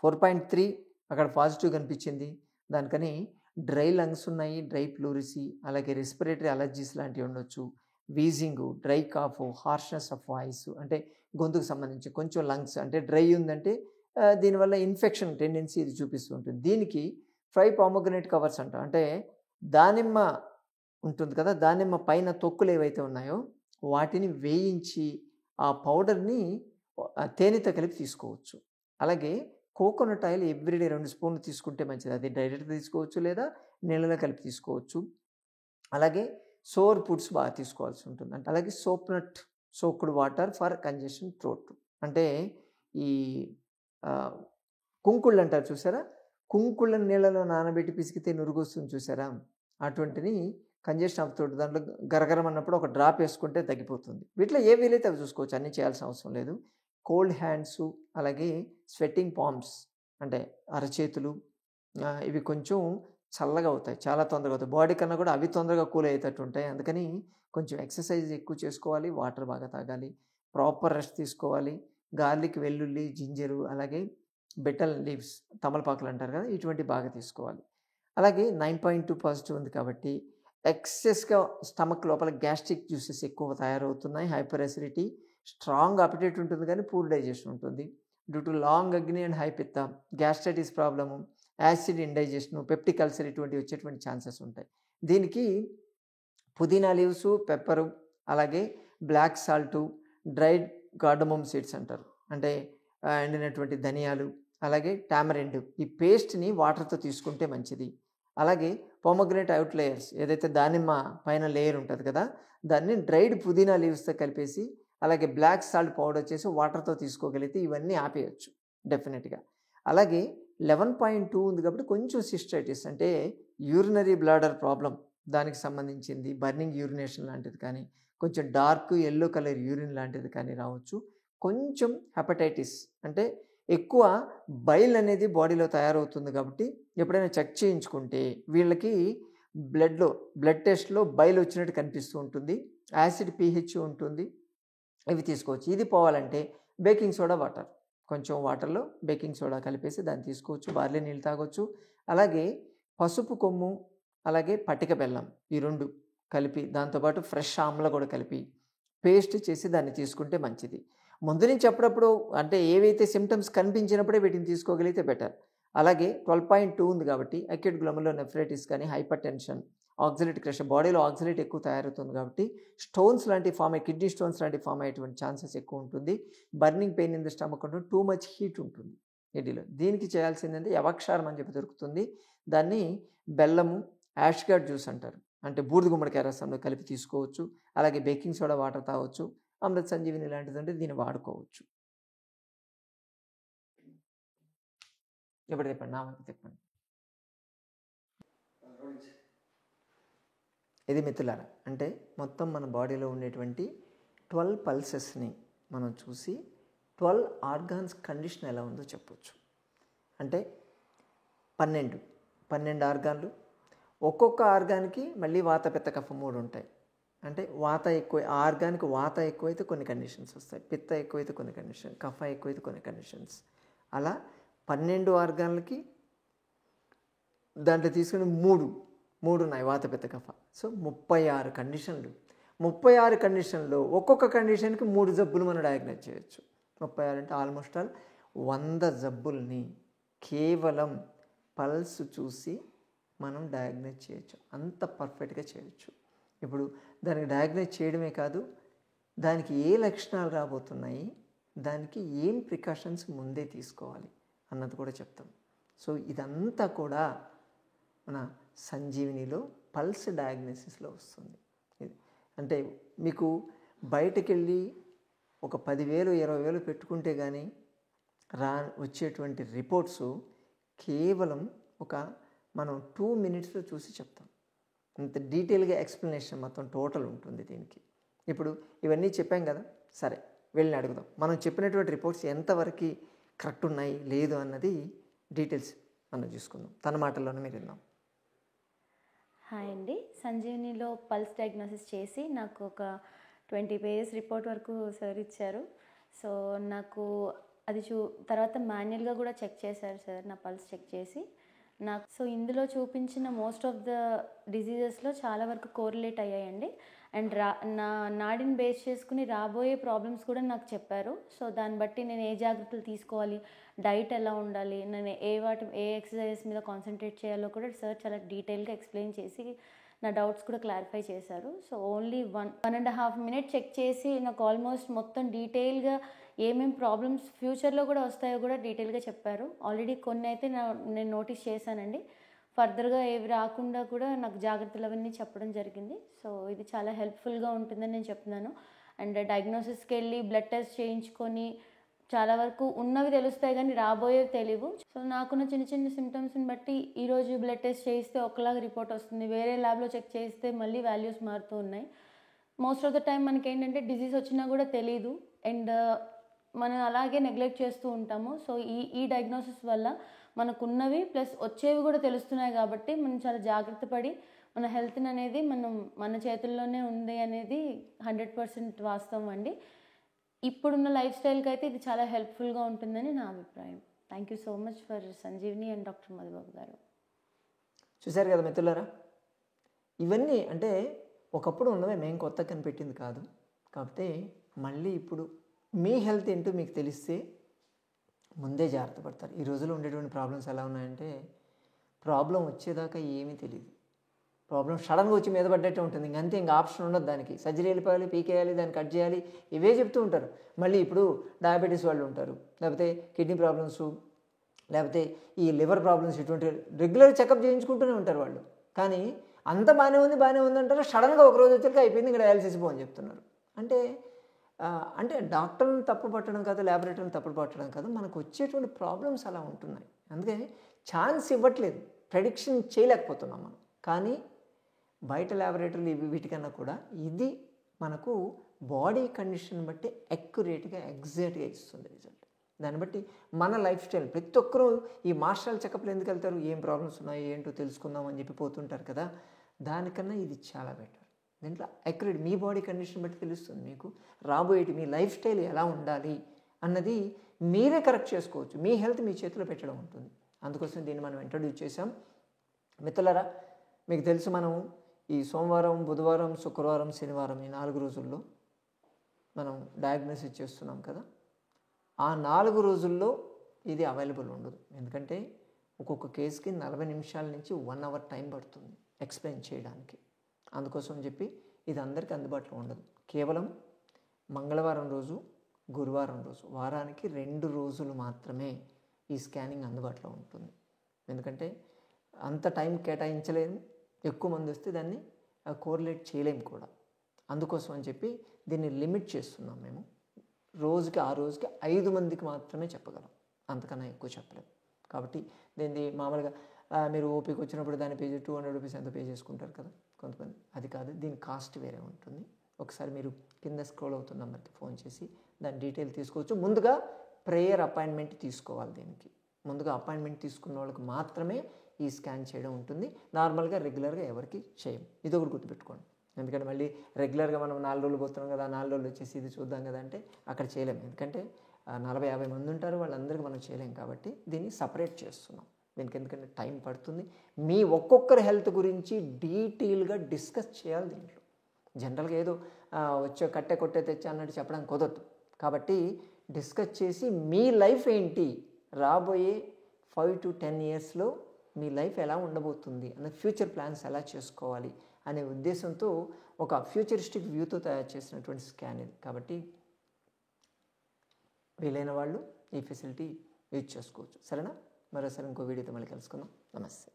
4.3 అక్కడ పాజిటివ్ కనిపించింది, దానికని డ్రై లంగ్స్ ఉన్నాయి, డ్రై ప్లూరిసీ, అలాగే రెస్పిరేటరీ అలర్జీస్ లాంటివి ఉండొచ్చు, wheezing, dry cough, harshness of voice, అంటే గొంతుకు సంబంధించి కొంచెం లంగ్స్ అంటే డ్రై ఉందంటే దీనివల్ల ఇన్ఫెక్షన్ టెండెన్సీ ఇది చూపిస్తూ ఉంటుంది. దీనికి 5 పామోగ్రనేట్ కవర్స్ అంటాం, అంటే దానిమ్మ ఉంటుంది కదా, దానిమ్మ పైన తొక్కులు ఏవైతే ఉన్నాయో వాటిని వేయించి ఆ పౌడర్ని తేనెతో కలిపి తీసుకోవచ్చు. అలాగే కోకోనట్ ఆయిల్ ఎవ్రీడే 2 స్పూన్లు తీసుకుంటే మంచిది, అది డైరెక్ట్ తీసుకోవచ్చు లేదా నీళ్ళలో కలిపి తీసుకోవచ్చు. అలాగే సోర్ ఫుడ్స్ బాగా తీసుకోవాల్సి ఉంటుంది, అంటే అలాగే soapnut soaked water for congestion throat, అంటే ఈ కుంకుళ్ళు అంటారు చూసారా, కుంకుళ్ళని నీళ్ళలో నానబెట్టి పిసికితే నురుగు వస్తుంది చూసారా, అటువంటిని కంజెషన్ ఆఫ్ థ్రోట్ దాంట్లో గరగరం అన్నప్పుడు ఒక డ్రాప్ వేసుకుంటే తగ్గిపోతుంది. వీటిలో ఏ వీలైతే అవి చూసుకోవచ్చు, అన్నీ చేయాల్సిన అవసరం లేదు. కోల్డ్ హ్యాండ్స్, అలాగే స్వెట్టింగ్ పామ్స్, అంటే అరచేతులు, ఇవి కొంచెం చల్లగా అవుతాయి, చాలా తొందరగా అవుతాయి, బాడీ కన్నా కూడా అవి తొందరగా కూల్ అయ్యేటట్టు ఉంటాయి. అందుకని కొంచెం ఎక్సర్సైజ్ ఎక్కువ చేసుకోవాలి, వాటర్ బాగా తాగాలి, ప్రాపర్ రెస్ట్ తీసుకోవాలి. గార్లిక్, వెల్లుల్లి, జింజరు, అలాగే బెటల్ లీవ్స్, తమలపాకులు అంటారు కదా, ఇటువంటి బాగా తీసుకోవాలి. అలాగే 9.2 పాజిటివ్ ఉంది కాబట్టి ఎక్సెస్గా స్టమక్ లోపల గ్యాస్ట్రిక్ జ్యూసెస్ ఎక్కువ తయారవుతున్నాయి, హైపర్ అసిడిటీ, స్ట్రాంగ్ అపిటైట్ ఉంటుంది కానీ పూర్ డైజెషన్ ఉంటుంది. Due to long agni and high pitta, gastritis problem, acid indigestion, peptic ulcer ఇటువంటివి వచ్చేటువంటి ఛాన్సెస్ ఉంటాయి. దీనికి పుదీనా లీవ్స్, పెప్పరు, అలాగే black salt, dried cardamom seeds అంటారు, అంటే ఎండినటువంటి ధనియాలు, అలాగే టామరిండ్, ఈ పేస్ట్ని వాటర్తో తీసుకుంటే మంచిది. అలాగే పొమగ్రనేట్ అవుట్ లేయర్స్, ఏదైతే దానిమ్మ పైన లేయర్ ఉంటుంది కదా, దాన్ని డ్రైడ్ పుదీనా లీవ్స్తో కలిపేసి అలాగే బ్లాక్ సాల్ట్ పౌడర్ చేసి వాటర్తో తీసుకోగలిగితే ఇవన్నీ ఆపేయచ్చు డెఫినెట్గా. అలాగే 11.2 ఉంది కాబట్టి కొంచెం సిస్టైటిస్, అంటే యూరినరీ బ్లాడర్ ప్రాబ్లం, దానికి సంబంధించింది బర్నింగ్ యూరినేషన్ లాంటిది కానీ, కొంచెం డార్క్ ఎల్లో కలర్ యూరిన్ లాంటిది కానీ రావచ్చు. కొంచెం హెపటైటిస్, అంటే ఎక్కువ బైల్ అనేది బాడీలో తయారవుతుంది కాబట్టి ఎప్పుడైనా చెక్ చేయించుకుంటే వీళ్ళకి బ్లడ్ టెస్ట్లో బైల్ వచ్చినట్టు కనిపిస్తూ ఉంటుంది, యాసిడ్ pH ఉంటుంది, ఇవి తీసుకోవచ్చు. ఇది పోవాలంటే బేకింగ్ సోడా వాటర్, కొంచెం వాటర్లో బేకింగ్ సోడా కలిపేసి దాన్ని తీసుకోవచ్చు, బార్లీ నీళ్ళు తాగొచ్చు. అలాగే పసుపు కొమ్ము, అలాగే పటిక బెల్లం, ఈ 2 కలిపి దాంతోపాటు ఫ్రెష్ ఆమ్ల కూడా కలిపి పేస్ట్ చేసి దాన్ని తీసుకుంటే మంచిది. ముందు నుంచి అప్పుడప్పుడు అంటే ఏవైతే సిమ్టమ్స్ కనిపించినప్పుడే వీటిని తీసుకోగలిగితే బెటర్. అలాగే 12.2 ఉంది కాబట్టి అక్యూట్ గ్లోమెరులోనెఫ్రైటిస్ కానీ, హైపర్ టెన్షన్, ఆక్సలేట్ క్రష్, బాడీలో ఆక్సలేట్ ఎక్కువ తయారవుతుంది కాబట్టి స్టోన్స్ లాంటివి ఫామ్ అయ్యి, కిడ్నీ స్టోన్స్ లాంటివి ఫామ్ అయ్యేటువంటి ఛాన్సెస్ ఎక్కువ ఉంటుంది. Burning pain in the stomach ఉంటుంది, టూ మచ్ హీట్ ఉంటుంది కిడ్నీలో. దీనికి చేయాల్సిందంటే యవక్షారం అని చెప్పి దొరుకుతుంది. దాన్ని బెల్లము, యాష్గార్డ్ జ్యూస్ అంటారు, అంటే బూడిద గుమ్మడికాయ రసంలో కలిపి తీసుకోవచ్చు. అలాగే బేకింగ్ సోడా వాటర్ తాగొచ్చు. అమృత సంజీవిని లాంటిది అంటే దీన్ని వాడుకోవచ్చు. ఇప్పుడు చెప్పండి, నా వంతు చెప్పండి. ఇది మిత్రులారా, అంటే మొత్తం మన బాడీలో ఉండేటువంటి 12 పల్సెస్ని మనం చూసి 12 ఆర్గాన్స్ కండిషన్ ఎలా ఉందో చెప్పవచ్చు. అంటే 12 ఆర్గాన్లు, ఒక్కొక్క ఆర్గాన్కి మళ్ళీ వాత, పిత్త, కఫ 3 ఉంటాయి. అంటే వాత ఎక్కువ, ఆ ఆర్గాన్కి వాత ఎక్కువైతే కొన్ని కండిషన్స్ వస్తాయి, పిత్త ఎక్కువైతే కొన్ని కండిషన్, కఫ ఎక్కువైతే కొన్ని కండిషన్స్. అలా 12 ఆర్గాన్లకి దాంట్లో తీసుకుని మూడు ఉన్నాయి, వాత, పిత్త, కఫ. సో 36 కండిషన్లు. 36 కండిషన్లో ఒక్కొక్క కండిషన్కి 3 జబ్బులు మనం డయాగ్నోస్ చేయొచ్చు. 36 అంటే ఆల్మోస్ట్ ఆల్ 100 జబ్బుల్ని కేవలం పల్స్ చూసి మనం డయాగ్నోస్ చేయొచ్చు. అంత పర్ఫెక్ట్గా చేయొచ్చు. ఇప్పుడు దానికి డయాగ్నోస్ చేయడమే కాదు, దానికి ఏ లక్షణాలు రాబోతున్నాయి, దానికి ఏం ప్రికాషన్స్ ముందే తీసుకోవాలి అన్నది కూడా చెప్తాం. సో ఇదంతా కూడా మన సంజీవినిలో పల్స్ డయాగ్నోసిస్లో వస్తుంది. అంటే మీకు బయటకు వెళ్ళి ఒక 10,000 20,000 పెట్టుకుంటే కానీ వచ్చేటువంటి రిపోర్ట్స్ కేవలం మనం 2 మినిట్స్లో చూసి చెప్తాం. అంత డీటెయిల్గా ఎక్స్ప్లెనేషన్ మొత్తం టోటల్ ఉంటుంది దీనికి. ఇప్పుడు ఇవన్నీ చెప్పాం కదా, సరే వెళ్ళి అడుగుదాం. మనం చెప్పినటువంటి రిపోర్ట్స్ ఎంతవరకు కరెక్ట్ ఉన్నాయి లేదు అన్నది డీటెయిల్స్ మనం చూసుకుందాం. తన మాటల్లోనే మీరు విందాం. హాయ్ అండి, సంజీవినిలో పల్స్ డయాగ్నోసిస్ చేసి నాకు ఒక 20 పేజెస్ రిపోర్ట్ వరకు సార్ ఇచ్చారు. సో నాకు అది తర్వాత మాన్యువల్గా కూడా చెక్ చేశారు సార్, నా పల్స్ చెక్ చేసి నాకు. సో ఇందులో చూపించిన మోస్ట్ ఆఫ్ ద డిజీజెస్లో చాలా వరకు కోరిలేట్ అయ్యాయండి. అండ్ నా నాడిని బేస్ చేసుకుని రాబోయే ప్రాబ్లమ్స్ కూడా నాకు చెప్పారు. సో దాన్ని బట్టి నేను ఏ జాగ్రత్తలు తీసుకోవాలి, డైట్ ఎలా ఉండాలి, నేను ఏ ఎక్సర్సైజెస్ మీద కాన్సన్ట్రేట్ చేయాలో కూడా సార్ చాలా డీటెయిల్గా ఎక్స్ప్లెయిన్ చేసి నా డౌట్స్ కూడా క్లారిఫై చేశారు. సో ఓన్లీ 1.5 మినిట్ చెక్ చేసి నాకు ఆల్మోస్ట్ మొత్తం డీటెయిల్గా ఏమేమి ప్రాబ్లమ్స్ ఫ్యూచర్లో కూడా వస్తాయో కూడా డీటెయిల్గా చెప్పారు. ఆల్రెడీ కొన్ని అయితే నేను నోటీస్ చేశానండి. ఫర్దర్గా ఏవి రాకుండా కూడా నాకు జాగ్రత్తలు అవన్నీ చెప్పడం జరిగింది. సో ఇది చాలా హెల్ప్ఫుల్గా ఉంటుందని నేను చెప్తున్నాను. అండ్ డయాగ్నోసిస్కి వెళ్ళి బ్లడ్ టెస్ట్ చేయించుకొని చాలా వరకు ఉన్నవి తెలుస్తాయి కానీ రాబోయేవి తెలియవు. సో నాకున్న చిన్న చిన్న సిమ్టమ్స్ని బట్టి ఈరోజు బ్లడ్ టెస్ట్ చేయిస్తే ఒకలాగా రిపోర్ట్ వస్తుంది, వేరే ల్యాబ్లో చెక్ చేస్తే మళ్ళీ వాల్యూస్ మారుతూ ఉన్నాయి. మోస్ట్ ఆఫ్ ద టైం మనకి ఏంటంటే డిజీజ్ వచ్చినా కూడా తెలీదు అండ్ మనం అలాగే నెగ్లెక్ట్ చేస్తూ ఉంటాము. సో ఈ డయాగ్నోసిస్ వల్ల మనకున్నవి ప్లస్ వచ్చేవి కూడా తెలుస్తున్నాయి కాబట్టి మనం చాలా జాగ్రత్త పడి మన హెల్త్ని అనేది మన చేతుల్లోనే ఉంది అనేది 100% వాస్తవం అండి. ఇప్పుడున్న లైఫ్ స్టైల్కి అయితే ఇది చాలా హెల్ప్ఫుల్గా ఉంటుందని నా అభిప్రాయం. Thank you so much for Sanjeevini and doctor Madhubabu గారు. చూశారు కదా మిత్రులారా, ఇవన్నీ అంటే ఒకప్పుడు ఉన్నవే, మేము కొత్తగా కనిపెట్టింది కాదు. కాకపోతే మళ్ళీ ఇప్పుడు మీ హెల్త్ ఏంటో మీకు తెలిస్తే ముందే జాగ్రత్త పడతారు. ఈ రోజుల్లో ఉండేటువంటి ప్రాబ్లమ్స్ ఎలా ఉన్నాయంటే, ప్రాబ్లం వచ్చేదాకా ఏమీ తెలియదు. ప్రాబ్లం సడన్గా వచ్చి మీద పడ్డట్టే ఉంటుంది, ఇంకంతే, ఇంకా ఆప్షన్ ఉండదు. దానికి సర్జరీ వెళ్ళిపోవాలి, పీకేయాలి, దాన్ని కట్ చేయాలి, ఇవే చెప్తూ ఉంటారు. మళ్ళీ ఇప్పుడు డయాబెటీస్ వాళ్ళు ఉంటారు, లేకపోతే కిడ్నీ ప్రాబ్లమ్స్, లేకపోతే ఈ లివర్ ప్రాబ్లమ్స్, ఇటువంటి రెగ్యులర్ చెకప్ చేయించుకుంటూనే ఉంటారు వాళ్ళు. కానీ అంత బాగానే ఉంది అంటారు, సడన్గా ఒకరోజు వచ్చాక అయిపోయింది, ఇంకా డయాలసిస్ పోని చెప్తున్నారు. అంటే డాక్టర్ని తప్పు పట్టడం కాదు, ల్యాబొరేటరీని తప్పు పట్టడం కాదు, మనకు వచ్చేటువంటి ప్రాబ్లమ్స్ అలా ఉంటున్నాయి. అందుకని ఛాన్స్ ఇవ్వట్లేదు, ప్రెడిక్షన్ చేయలేకపోతున్నాం మనం. కానీ బయట ల్యాబొరేటరీలు వీటికన్నా కూడా ఇది మనకు బాడీ కండిషన్ బట్టి అక్యురేట్గా ఎగ్జాక్ట్గా ఇస్తుంది రిజల్ట్. దాన్ని బట్టి మన లైఫ్ స్టైల్, ప్రతి ఒక్కరూ ఈ మార్షల్ చెకప్లు ఎందుకు వెళ్తారు, ఏం ప్రాబ్లమ్స్ ఉన్నాయో ఏంటో తెలుసుకుందాం అని చెప్పి పోతుంటారు కదా. దానికన్నా ఇది చాలా బెటర్. దీంట్లో అక్యురేట్ మీ బాడీ కండిషన్ బట్టి తెలుస్తుంది. మీకు రాబోయేటి మీ లైఫ్ స్టైల్ ఎలా ఉండాలి అన్నది మీరే కరెక్ట్ చేసుకోవచ్చు. మీ హెల్త్ మీ చేతిలో పెట్టడం ఉంటుంది. అందుకోసం దీన్ని మనం ఇంట్రడ్యూస్ చేసాం. మిత్రులారా, మీకు తెలుసు, మనం ఈ సోమవారం, బుధవారం, శుక్రవారం, శనివారం ఈ 4 రోజుల్లో మనం డయాగ్నోసిస్ చేస్తున్నాం కదా. ఆ 4 రోజుల్లో ఇది అవైలబుల్ ఉండదు. ఎందుకంటే ఒక్కొక్క కేసుకి 40 నిమిషాల నుంచి 1 అవర్ టైం పడుతుంది ఎక్స్ప్లెయిన్ చేయడానికి. అందుకోసం చెప్పి ఇది అందరికీ అందుబాటులో ఉండదు. కేవలం మంగళవారం రోజు, గురువారం రోజు, వారానికి 2 రోజులు మాత్రమే ఈ స్కానింగ్ అందుబాటులో ఉంటుంది. ఎందుకంటే అంత టైం కేటాయించలేము, ఎక్కువ మంది వస్తే దాన్ని కోరిలేట్ చేయలేము కూడా. అందుకోసం అని చెప్పి దీన్ని లిమిట్ చేస్తున్నాం మేము. రోజుకి ఆ రోజుకి 5 మందికి మాత్రమే చెప్పగలం, అంతకన్నా ఎక్కువ చెప్పలేము. కాబట్టి దీన్ని మామూలుగా మీరు ఓపిక వచ్చినప్పుడు దాన్ని పే 200 రూపీస్ ఎంత పే చేసుకుంటారు కదా కొంతమంది, అది కాదు, దీని కాస్ట్ వేరే ఉంటుంది. ఒకసారి మీరు కింద స్క్రోల్ అవుతున్న నెంబర్కి ఫోన్ చేసి దాని డీటెయిల్ తీసుకోవచ్చు. ముందుగా ప్రేయర్ అపాయింట్మెంట్ తీసుకోవాలి. దీనికి ముందుగా అపాయింట్మెంట్ తీసుకున్న వాళ్ళకి మాత్రమే ఈ స్కాన్ చేయడం ఉంటుంది. నార్మల్గా రెగ్యులర్గా ఎవరికి చేయం. ఇది ఒకటి గుర్తుపెట్టుకోండి. ఎందుకంటే మళ్ళీ రెగ్యులర్గా మనం 4 రోజులు పోతున్నాం కదా, 4 రోజులు వచ్చేసి ఇది చూద్దాం కదా అంటే అక్కడ చేయలేము. ఎందుకంటే 40-50 మంది ఉంటారు, వాళ్ళందరికీ మనం చేయలేం. కాబట్టి దీన్ని సపరేట్ చేస్తున్నాం. దీనికి ఎందుకంటే టైం పడుతుంది. మీ ఒక్కొక్కరి హెల్త్ గురించి డీటెయిల్గా డిస్కస్ చేయాలి. దీంట్లో జనరల్గా ఏదో వచ్చే కట్టే కొట్టే తెచ్చా అన్నట్టు చెప్పడానికి కుదరదు. కాబట్టి డిస్కస్ చేసి మీ లైఫ్ ఏంటి, రాబోయే 5 to 10 ఇయర్స్లో మీ లైఫ్ ఎలా ఉండబోతుంది అనే ఫ్యూచర్ ప్లాన్స్ ఎలా చేసుకోవాలి అనే ఉద్దేశంతో ఒక ఫ్యూచరిస్టిక్ వ్యూతో తయారు చేసినటువంటి స్కాన్ ఇది. కాబట్టి వీలైన వాళ్ళు ఈ ఫెసిలిటీ యూజ్ చేసుకోవచ్చు. సరేనా? మరోసారి ఇంకో వీడియోతో మళ్ళీ కలుసుకుందాం. నమస్తే.